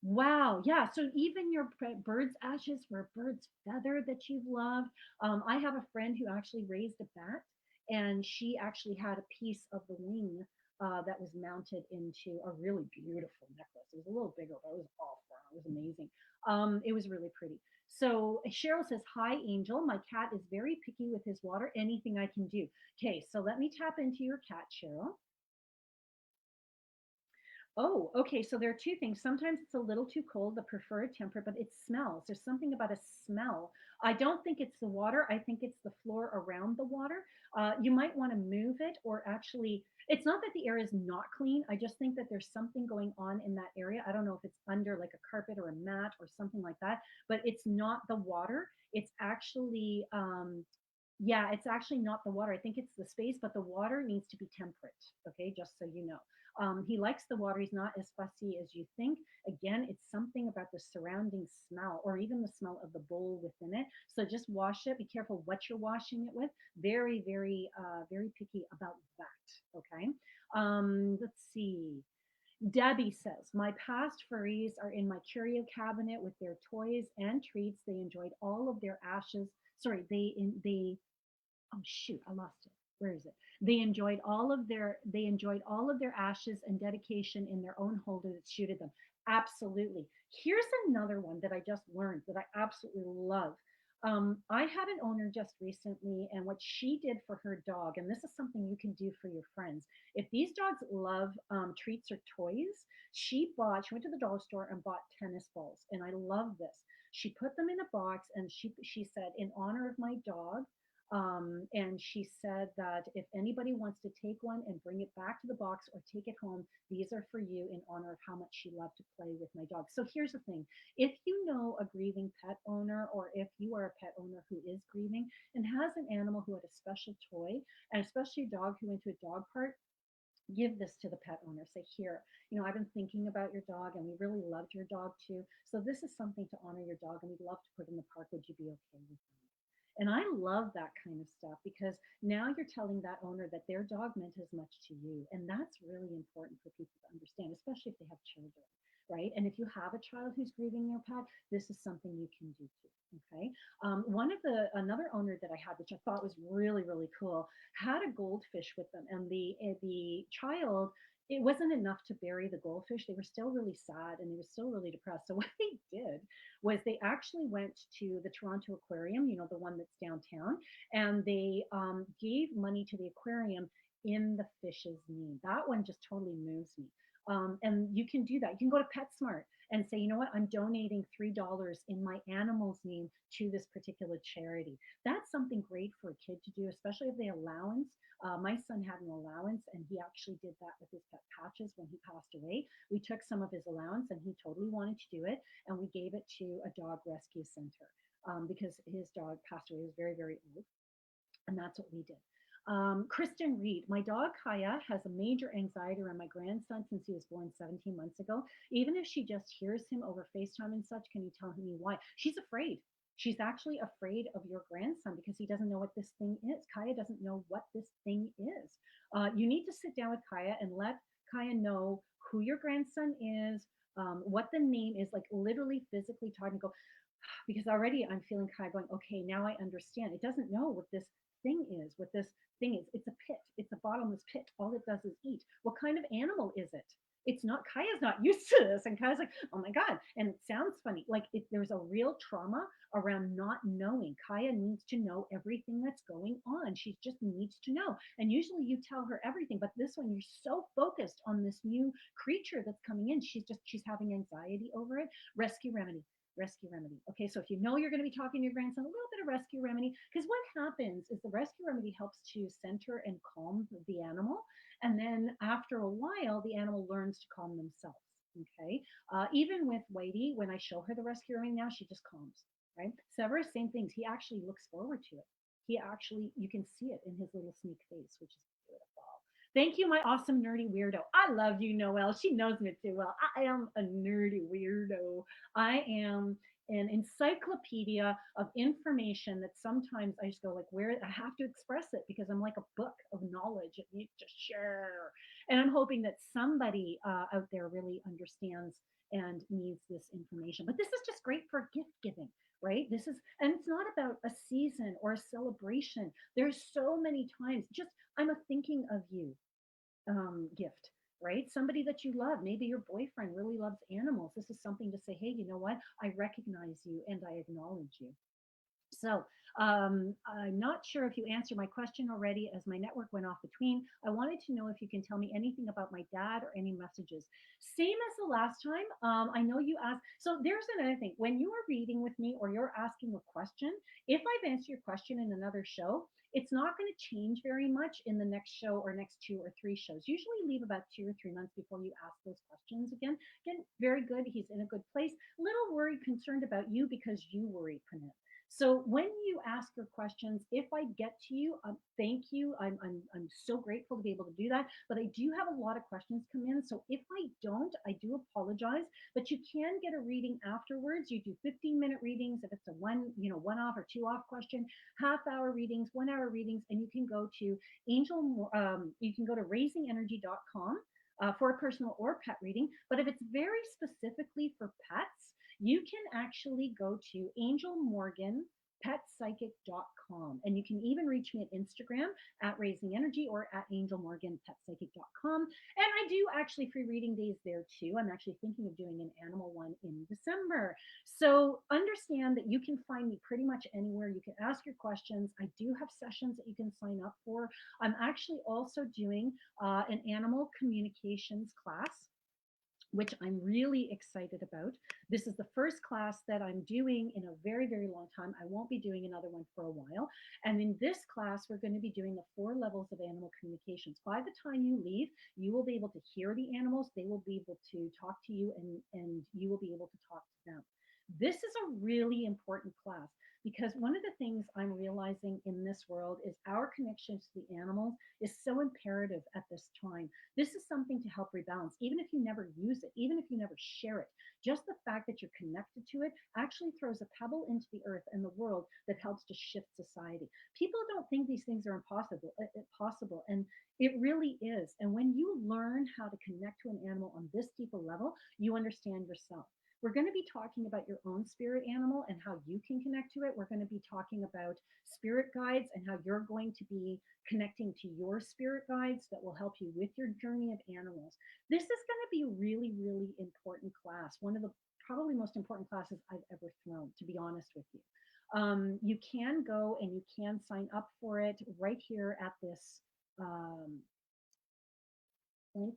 Wow. Yeah. So even your bird's ashes were a bird's feather that you've loved. I have a friend who actually raised a bat, and she actually had a piece of the wing that was mounted into a really beautiful necklace. It was a little bigger, but it was all fur. It was amazing. It was really pretty. So Cheryl says, "Hi, Angel. My cat is very picky with his water. Anything I can do?" Okay, so let me tap into your cat, Cheryl. Oh, okay. So there are two things. Sometimes it's a little too cold, the preferred temper, but it smells. There's something about a smell. I don't think it's the water. I think it's the floor around the water. You might want to move it, or actually, it's not that the area is not clean. I just think that there's something going on in that area. I don't know if it's under like a carpet or a mat or something like that, but it's not the water. It's actually yeah, it's actually not the water. I think it's the space, but the water needs to be temperate. Okay, just so you know. He likes the water. He's not as fussy as you think. Again, it's something about the surrounding smell or even the smell of the bowl within it. So just wash it. Be careful what you're washing it with. Very, very, very picky about that. Okay. Let's see. Debbie says, "My past furries are in my curio cabinet with their toys and treats. They enjoyed all of their ashes. Sorry, they oh shoot, I lost it. Where is it? They enjoyed all of their ashes and dedication in their own holder that suited them. Absolutely. Here's another one that I just learned that I absolutely love. I had an owner just recently, and what she did for her dog, and this is something you can do for your friends. If these dogs love treats or toys, she went to the dollar store and bought tennis balls, and I love this. She put them in a box, and she said, in honor of my dog, and she said that if anybody wants to take one and bring it back to the box or take it home, these are for you in honor of how much she loved to play with my dog. So here's the thing: if you know a grieving pet owner, or if you are a pet owner who is grieving and has an animal who had a special toy, and especially a dog who went to a dog park, give this to the pet owner. Say, here, I've been thinking about your dog and we really loved your dog too. So this is something to honor your dog and we'd love to put in the park. Would you be okay with that? And I love that kind of stuff because now you're telling that owner that their dog meant as much to you. And that's really important for people to understand, especially if they have children, right? And if you have a child who's grieving their pet, this is something you can do too. Okay. Another owner that I had, which I thought was really, really cool, had a goldfish with them. And the child, it wasn't enough to bury the goldfish. They were still really sad and they were still really depressed. So what they did was they actually went to the Toronto Aquarium, the one that's downtown, and they gave money to the aquarium in the fish's name. That one just totally moves me. And you can do that. You can go to PetSmart and say, you know what, I'm donating $3 in my animal's name to this particular charity. That's something great for a kid to do, especially if they allowance. My son had an allowance and he actually did that with his pet Patches when he passed away. We took some of his allowance and he totally wanted to do it, and we gave it to a dog rescue center because his dog passed away. He was very, very old, and that's what we did. Kristen Reed, my dog Kaya has a major anxiety around my grandson since he was born 17 months ago. Even if she just hears him over FaceTime and such, can you tell me why? She's afraid. She's actually afraid of your grandson because he doesn't know what this thing is. Kaya doesn't know what this thing is. You need to sit down with Kaya and let Kaya know who your grandson is, what the name is, like literally physically talking, go, because already I'm feeling Kaya going, okay, now I understand. It doesn't know what this thing is, what this thing is. It's a pit. It's a bottomless pit. All it does is eat. What kind of animal is it? It's not, Kaya's not used to this. And Kaya's like, oh my God. And it sounds funny. Like there's a real trauma around not knowing. Kaya needs to know everything that's going on. She just needs to know. And usually you tell her everything, but this one, you're so focused on this new creature that's coming in. She's having anxiety over it. Rescue remedy. Rescue remedy. Okay, so if you know you're going to be talking to your grandson, a little bit of rescue remedy, because what happens is the rescue remedy helps to center and calm the animal, and then after a while, the animal learns to calm themselves. Okay, even with Whitey, when I show her the rescue remedy now, she just calms. Right, Severus, same things. He actually looks forward to it. You can see it in his little sneak face, which is beautiful. Thank you, my awesome nerdy weirdo. I love you, Noelle. She knows me too well. I am a nerdy weirdo. I am an encyclopedia of information that sometimes I just go like, where I have to express it because I'm like a book of knowledge that needs to share. And I'm hoping that somebody out there really understands and needs this information. But this is just great for gift giving, right? This is, and it's not about a season or a celebration. There's so many times just, I'm a thinking of you gift, right? Somebody that you love, maybe your boyfriend really loves animals. This is something to say, hey, you know what? I recognize you and I acknowledge you. So I'm not sure if you answered my question already as my network went off between. I wanted to know if you can tell me anything about my dad or any messages. Same as the last time. I know you asked. So there's another thing. When you are reading with me or you're asking a question, if I've answered your question in another show, it's not going to change very much in the next show or next 2 or 3 shows. Usually leave about 2 or 3 months before you ask those questions again. Again, very good. He's in a good place. Little worried, concerned about you because you worry, Pranit. So when you ask your questions, if I get to you, thank you. I'm so grateful to be able to do that. But I do have a lot of questions come in. So if I don't, I do apologize. But you can get a reading afterwards. You do 15-minute readings if it's a one off or two off question, half-hour readings, 1 hour readings, and you can go to you can go to raisingenergy.com for a personal or pet reading. But if it's very specifically for pets, you can actually go to Angel Morgan petpsychic.com, and you can even reach me at Instagram at raising energy or at Angel Morgan petpsychic.com. And I do actually free reading days there too. I'm actually thinking of doing an animal one in December. So understand that you can find me pretty much anywhere. You can ask your questions. I do have sessions that you can sign up for. I'm actually also doing an animal communications class, which I'm really excited about. This is the first class that I'm doing in a very, very long time. I won't be doing another one for a while. And in this class, we're going to be doing the 4 levels of animal communications. By the time you leave, you will be able to hear the animals. They will be able to talk to you, and you will be able to talk to them. This is a really important class because one of the things I'm realizing in this world is our connection to the animals is so imperative at this time. This is something to help rebalance, even if you never use it, even if you never share it. Just the fact that you're connected to it actually throws a pebble into the earth and the world that helps to shift society. People don't think these things are possible, and it really is. And when you learn how to connect to an animal on this deeper level, you understand yourself. We're going to be talking about your own spirit animal and how you can connect to it. We're going to be talking about spirit guides and how you're going to be connecting to your spirit guides that will help you with your journey of animals. This is going to be a really, really important class. One of the probably most important classes I've ever thrown, to be honest with you. You can go and you can sign up for it right here at this link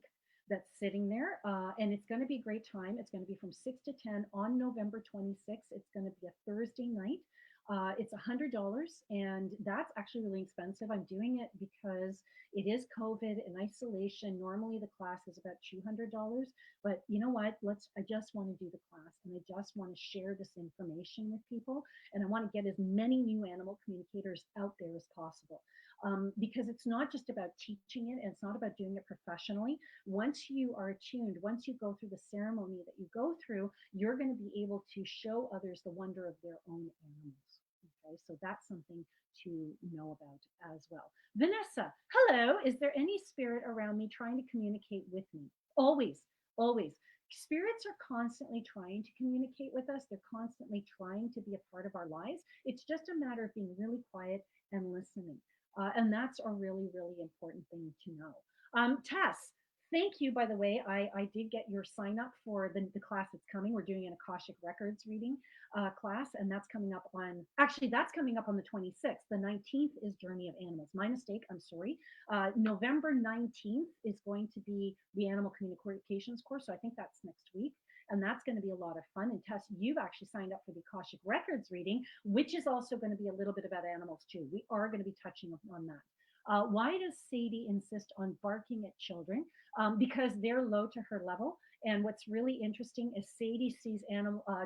that's sitting there. And it's going to be a great time. It's going to be from 6 to 10 on November 26th. It's going to be a Thursday night. It's $100, and that's actually really expensive. I'm doing it because it is COVID and isolation. Normally the class is about $200, but you know what? I just want to do the class, and I just want to share this information with people, and I want to get as many new animal communicators out there as possible. Because it's not just about teaching it, and it's not about doing it professionally. Once you are attuned, once you go through the ceremony that you go through, you're going to be able to show others the wonder of their own animals. Okay, so that's something to know about as well. Vanessa, hello. Is there any spirit around me trying to communicate with me? Always, always. Spirits are constantly trying to communicate with us. They're constantly trying to be a part of our lives. It's just a matter of being really quiet and listening. And that's a really, really important thing to know. Tess, thank you, by the way. I did get your sign up for the class that's coming. We're doing an Akashic Records reading class, and that's coming up actually, that's coming up on the 26th. The 19th is Journey of Animals. My mistake, I'm sorry. November 19th is going to be the Animal Communications course, so I think that's next week. And that's going to be a lot of fun. And Tess, you've actually signed up for the Akashic Records reading, which is also going to be a little bit about animals too. We are going to be touching on that. Why does Sadie insist on barking at children? Because they're low to her level. And what's really interesting is Sadie sees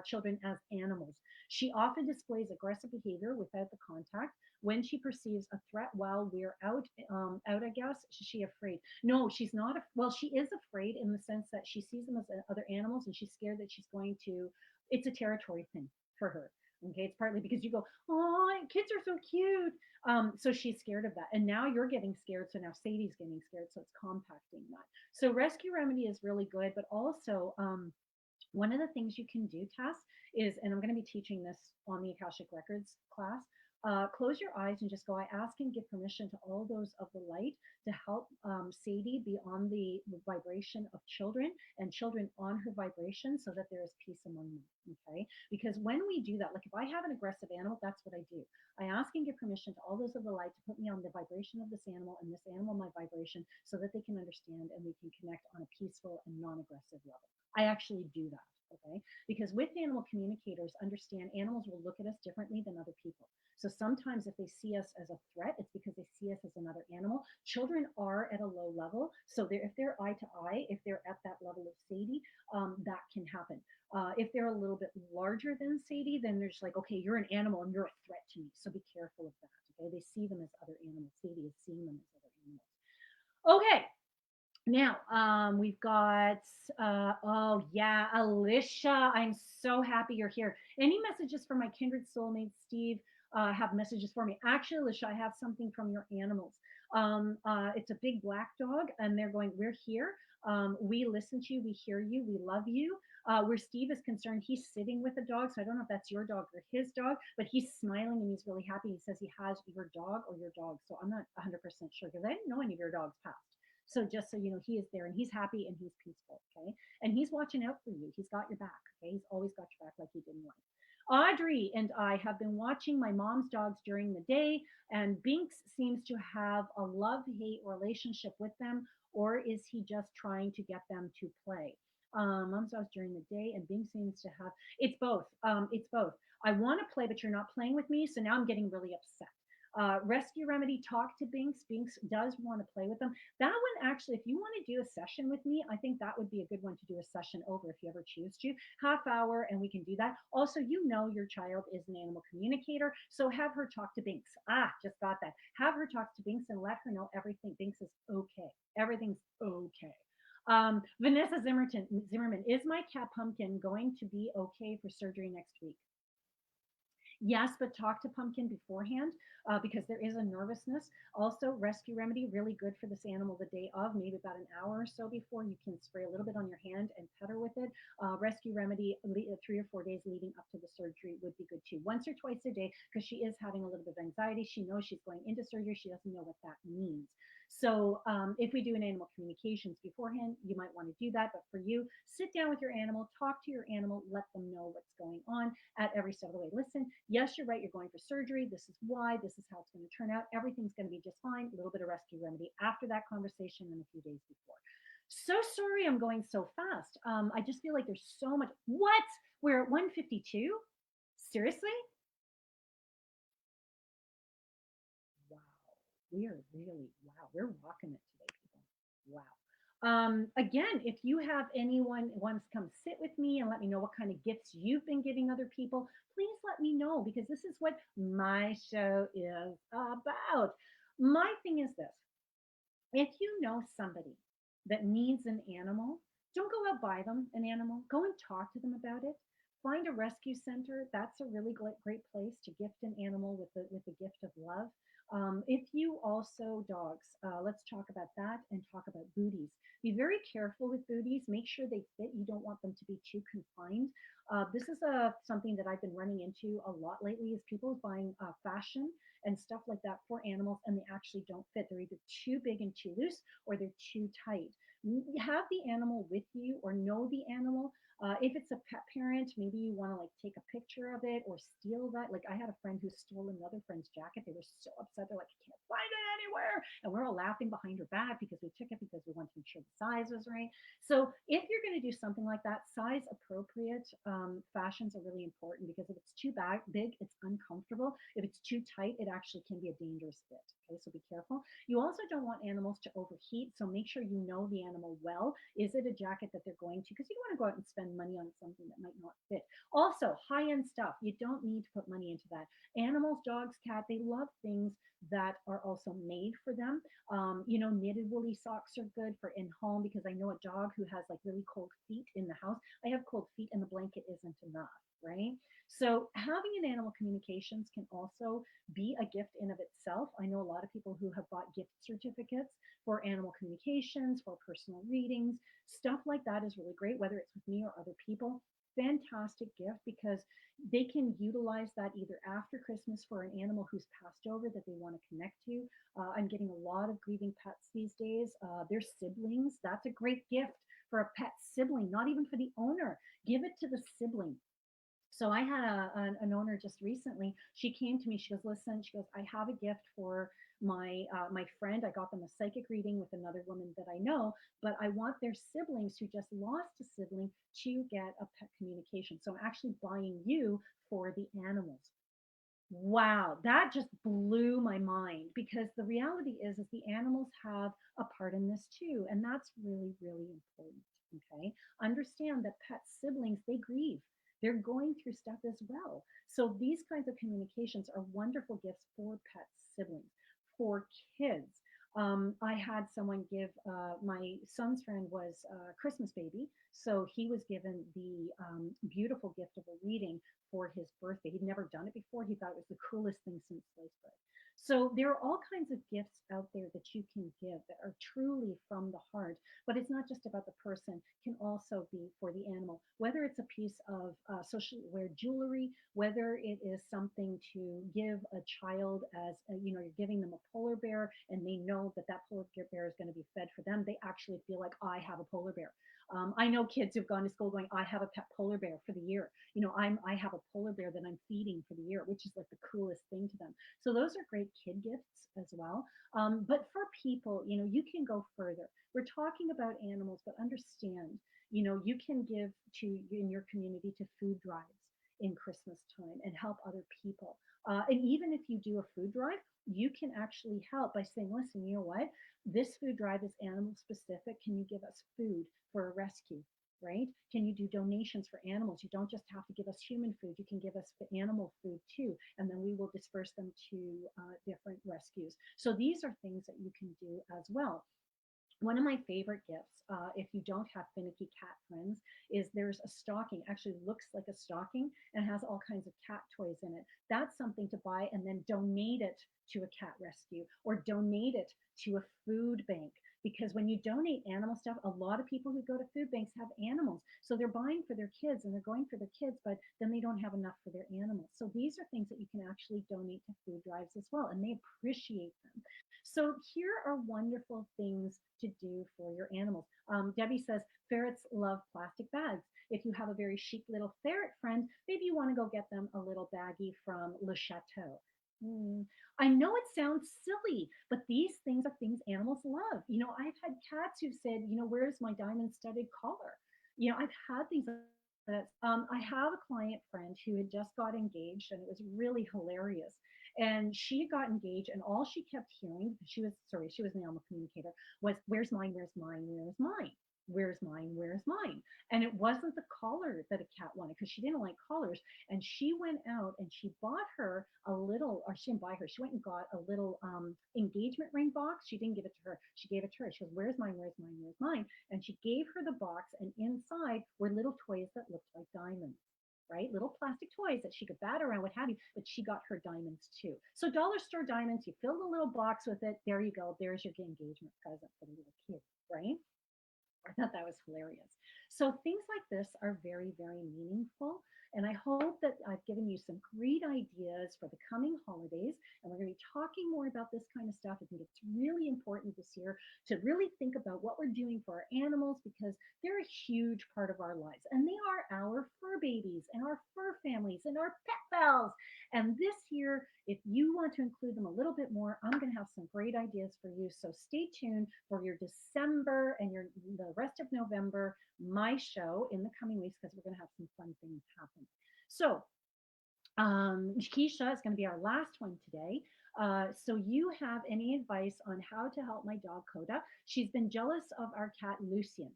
children as animals. She often displays aggressive behavior without the contact. When she perceives a threat while we're I guess, is she afraid? No, she's not. Well, she is afraid in the sense that she sees them as other animals, and she's scared that she's going to. It's a territory thing for her. Okay, it's partly because you go, oh, kids are so cute. So she's scared of that. And now you're getting scared. So now Sadie's getting scared. So it's compacting that. So rescue remedy is really good, but also One of the things you can do, Tess, is, and I'm going to be teaching this on the Akashic Records class. Close your eyes and just go. I ask and give permission to all those of the light to help Sadie be on the vibration of children and children on her vibration so that there is peace among them. Okay. Because when we do that, like if I have an aggressive animal, that's what I do. I ask and give permission to all those of the light to put me on the vibration of this animal and this animal my vibration so that they can understand and we can connect on a peaceful and non aggressive level. I actually do that. Okay. Because with animal communicators, understand animals will look at us differently than other people. So sometimes if they see us as a threat, it's because they see us as another animal. Children are at a low level. So if they're eye to eye, if they're at that level of Sadie, that can happen. If they're a little bit larger than Sadie, then there's like, okay, you're an animal and you're a threat to me. So be careful of that. Okay. They see them as other animals. Sadie is seeing them as other animals. Okay. Now, we've got, oh yeah, Alicia, I'm so happy you're here. Any messages for my kindred soulmate, Steve? Have messages for me. Actually, Alicia, I have something from your animals. It's a big black dog, and they're going, we're here. We listen to you. We hear you. We love you. Where Steve is concerned, he's sitting with a dog. So I don't know if that's your dog or his dog, but he's smiling and he's really happy. He says he has your dog or your dog. So I'm not 100% sure because I didn't know any of your dogs passed. So just so you know, he is there and he's happy and he's peaceful. Okay. And he's watching out for you. He's got your back. Okay. He's always got your back like he did in life. Audrey and I have been watching my mom's dogs during the day, and Binks seems to have a love hate relationship with them, or is he just trying to get them to play? Mom's dogs during the day, and Binks seems to have it's both. It's both. I want to play, but you're not playing with me, so now I'm getting really upset. Rescue Remedy, talk to Binks. Binks does want to play with them. That one, actually, if you want to do a session with me, I think that would be a good one to do a session over if you ever choose to. Half hour, and we can do that. Also, you know your child is an animal communicator, so have her talk to Binks. Just got that. Have her talk to Binks and let her know everything. Binks is okay. Everything's okay. Vanessa Zimmerman, is my cat Pumpkin going to be okay for surgery next week? Yes, but talk to Pumpkin beforehand because there is a nervousness. Also, Rescue Remedy, really good for this animal the day of, maybe about an hour or so before. You can spray a little bit on your hand and pet her with it. Rescue Remedy, 3 or 4 days leading up to the surgery would be good too. Once or twice a day because she is having a little bit of anxiety. She knows she's going into surgery. She doesn't know what that means. So if we do an animal communications beforehand, you might want to do that. But for you, sit down with your animal, talk to your animal, let them know what's going on at every step of the way. Listen, yes, you're right. You're going for surgery. This is why. This is how it's going to turn out. Everything's going to be just fine. A little bit of rescue remedy after that conversation and a few days before. So sorry I'm going so fast. I just feel like there's so much. What? We're at 152? Seriously? Wow. We are really, wow, we're rocking it today, people. Wow. Again, if you have anyone who wants to come sit with me and let me know what kind of gifts you've been giving other people, please let me know because this is what my show is about. My thing is this: if you know somebody that needs an animal, don't go out buy them an animal. Go and talk to them about it. Find a rescue center. That's a really great place to gift an animal with the gift of love. If you also dogs, let's talk about that and talk about booties. Be very careful with booties. Make sure they fit. You don't want them to be too confined. This is something that I've been running into a lot lately. Is people buying fashion and stuff like that for animals, and they actually don't fit. They're either too big and too loose, or they're too tight. Have the animal with you, or know the animal. If it's a pet parent, maybe you want to like take a picture of it or steal that. Like I had a friend who stole another friend's jacket. They were so upset. They're like, I can't find it anywhere. And we're all laughing behind her back because we took it because we wanted to make sure the size was right. So if you're going to do something like that, size appropriate fashions are really important because if it's too big, it's uncomfortable. If it's too tight, it actually can be a dangerous fit. Okay, so be careful. You also don't want animals to overheat, so make sure you know the animal well. Is it a jacket that they're going to? Because you don't want to go out and spend money on something that might not fit. Also, high end stuff, you don't need to put money into that. Animals, dogs, cat, they love things that are are also made for them. Knitted woolly socks are good for in home because I know a dog who has like really cold feet in the house. I have cold feet and the blanket isn't enough, right? So having an animal communications can also be a gift in of itself. I know a lot of people who have bought gift certificates for animal communications, for personal readings, stuff like that is really great, whether it's with me or other people. Fantastic gift because they can utilize that either after Christmas for an animal who's passed over that they want to connect to. I'm getting a lot of grieving pets these days. Their siblings, that's a great gift for a pet sibling, not even for the owner. Give it to the sibling. So I had an owner just recently. She came to me. She goes, "Listen," she goes, "I have a gift for my friend. I got them a psychic reading with another woman that I know, but I want their siblings who just lost a sibling to get a pet communication. So I'm actually buying you for the animals." Wow, that just blew my mind because the reality is the animals have a part in this too, and that's really really important. Okay, understand that pet siblings, they grieve. They're going through stuff as well. So these kinds of communications are wonderful gifts for pet siblings, for kids. I had someone give my son's friend was a Christmas baby, so he was given the beautiful gift of a reading for his birthday. He'd never done it before. He thought it was the coolest thing since sliced bread. So there are all kinds of gifts out there that you can give that are truly from the heart, but it's not just about the person, it can also be for the animal, whether it's a piece of socially wear jewelry, whether it is something to give a child as you're giving them a polar bear and they know that that polar bear is going to be fed for them. They actually feel like I have a polar bear. I know kids who've gone to school going, I have a pet polar bear for the year. I have a polar bear that I'm feeding for the year, which is like the coolest thing to them. So those are great kid gifts as well. But for people, you can go further. We're talking about animals, but understand, you can give to in your community to food drives in Christmas time and help other people. And even if you do a food drive, you can actually help by saying, listen, you know what? This food drive is animal specific. Can you give us food for a rescue? Right? Can you do donations for animals? You don't just have to give us human food. You can give us animal food too, and then we will disperse them to different rescues. So these are things that you can do as well. One of my favorite gifts, if you don't have finicky cat friends, is there's a stocking. Actually, looks like a stocking and has all kinds of cat toys in it. That's something to buy and then donate it to a cat rescue or donate it to a food bank. Because when you donate animal stuff, a lot of people who go to food banks have animals. So they're buying for their kids and they're going for their kids, but then they don't have enough for their animals. So these are things that you can actually donate to food drives as well, and they appreciate them. So here are wonderful things to do for your animals. Debbie says ferrets love plastic bags. If you have a very chic little ferret friend, maybe you want to go get them a little baggie from Le Chateau. Mm, I know it sounds silly, but these things are things animals love. I've had cats who've said, where's my diamond studded collar? I've had these. I have a client friend who had just got engaged, and it was really hilarious. And she got engaged, and all she kept hearing, she was an animal communicator, was, "Where's mine? Where's mine? Where's mine? Where's mine? Where's mine?" And it wasn't the collar that a cat wanted because she didn't like collars. And she went out and she bought her a little, or she didn't buy her, she went and got a little engagement ring box. She didn't give it to her. She gave it to her. She goes, "Where's mine? Where's mine? Where's mine?" And she gave her the box, and inside were little toys that looked like diamonds, right? Little plastic toys that she could bat around, what have you, but she got her diamonds too. So dollar store diamonds, you fill the little box with it. There you go. There's your engagement present for the little kid, right? I thought that was hilarious. So things like this are very, very meaningful. And I hope that I've given you some great ideas for the coming holidays. And we're going to be talking more about this kind of stuff. I think it's really important this year to really think about what we're doing for our animals because they're a huge part of our lives. And they are our fur babies and our fur families and our pet pals. And this year, if you want to include them a little bit more, I'm going to have some great ideas for you. So stay tuned for your December and the rest of November, my show in the coming weeks, because we're going to have some fun things happen. So Keisha is going to be our last one today. So you have any advice on how to help my dog Coda? She's been jealous of our cat Lucian.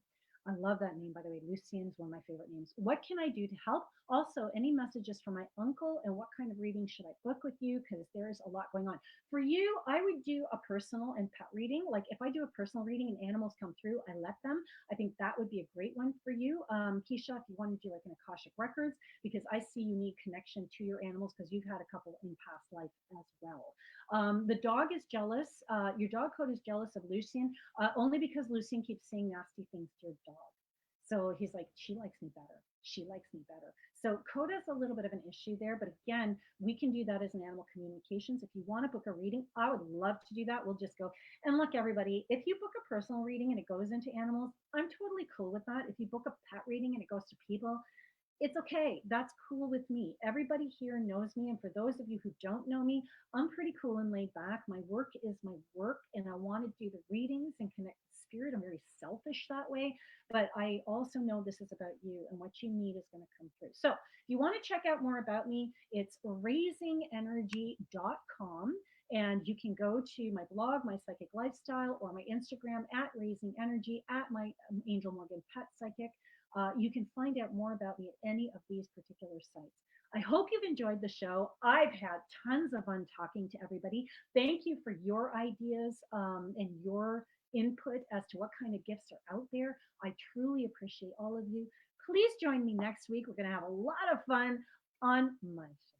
I love that name, by the way. Lucien's one of my favorite names. What can I do to help? Also, any messages from my uncle and what kind of reading should I book with you? Because there's a lot going on. For you, I would do a personal and pet reading. Like if I do a personal reading and animals come through, I let them. I think that would be a great one for you. Keisha, if you want to do like an Akashic Records, because I see you need connection to your animals because you've had a couple in past life as well. The dog is jealous. Your dog code is jealous of Lucien, only because Lucien keeps saying nasty things to your dog. So he's like, she likes me better. She likes me better. So Coda's a little bit of an issue there, but again, we can do that as an animal communications. If you want to book a reading, I would love to do that. We'll just go and look, everybody. If you book a personal reading and it goes into animals, I'm totally cool with that. If you book a pet reading and it goes to people, it's okay. That's cool with me. Everybody here knows me. And for those of you who don't know me, I'm pretty cool and laid back. My work is my work, and I want to do the readings and connect with spirit. I'm very selfish that way. But I also know this is about you, and what you need is going to come through. So if you want to check out more about me, it's raisingenergy.com. And you can go to my blog, my psychic lifestyle, or my Instagram at raising energy, at my Angel Morgan Pet Psychic. You can find out more about me at any of these particular sites. I hope you've enjoyed the show. I've had tons of fun talking to everybody. Thank you for your ideas and your input as to what kind of gifts are out there. I truly appreciate all of you. Please join me next week. We're going to have a lot of fun on Monday.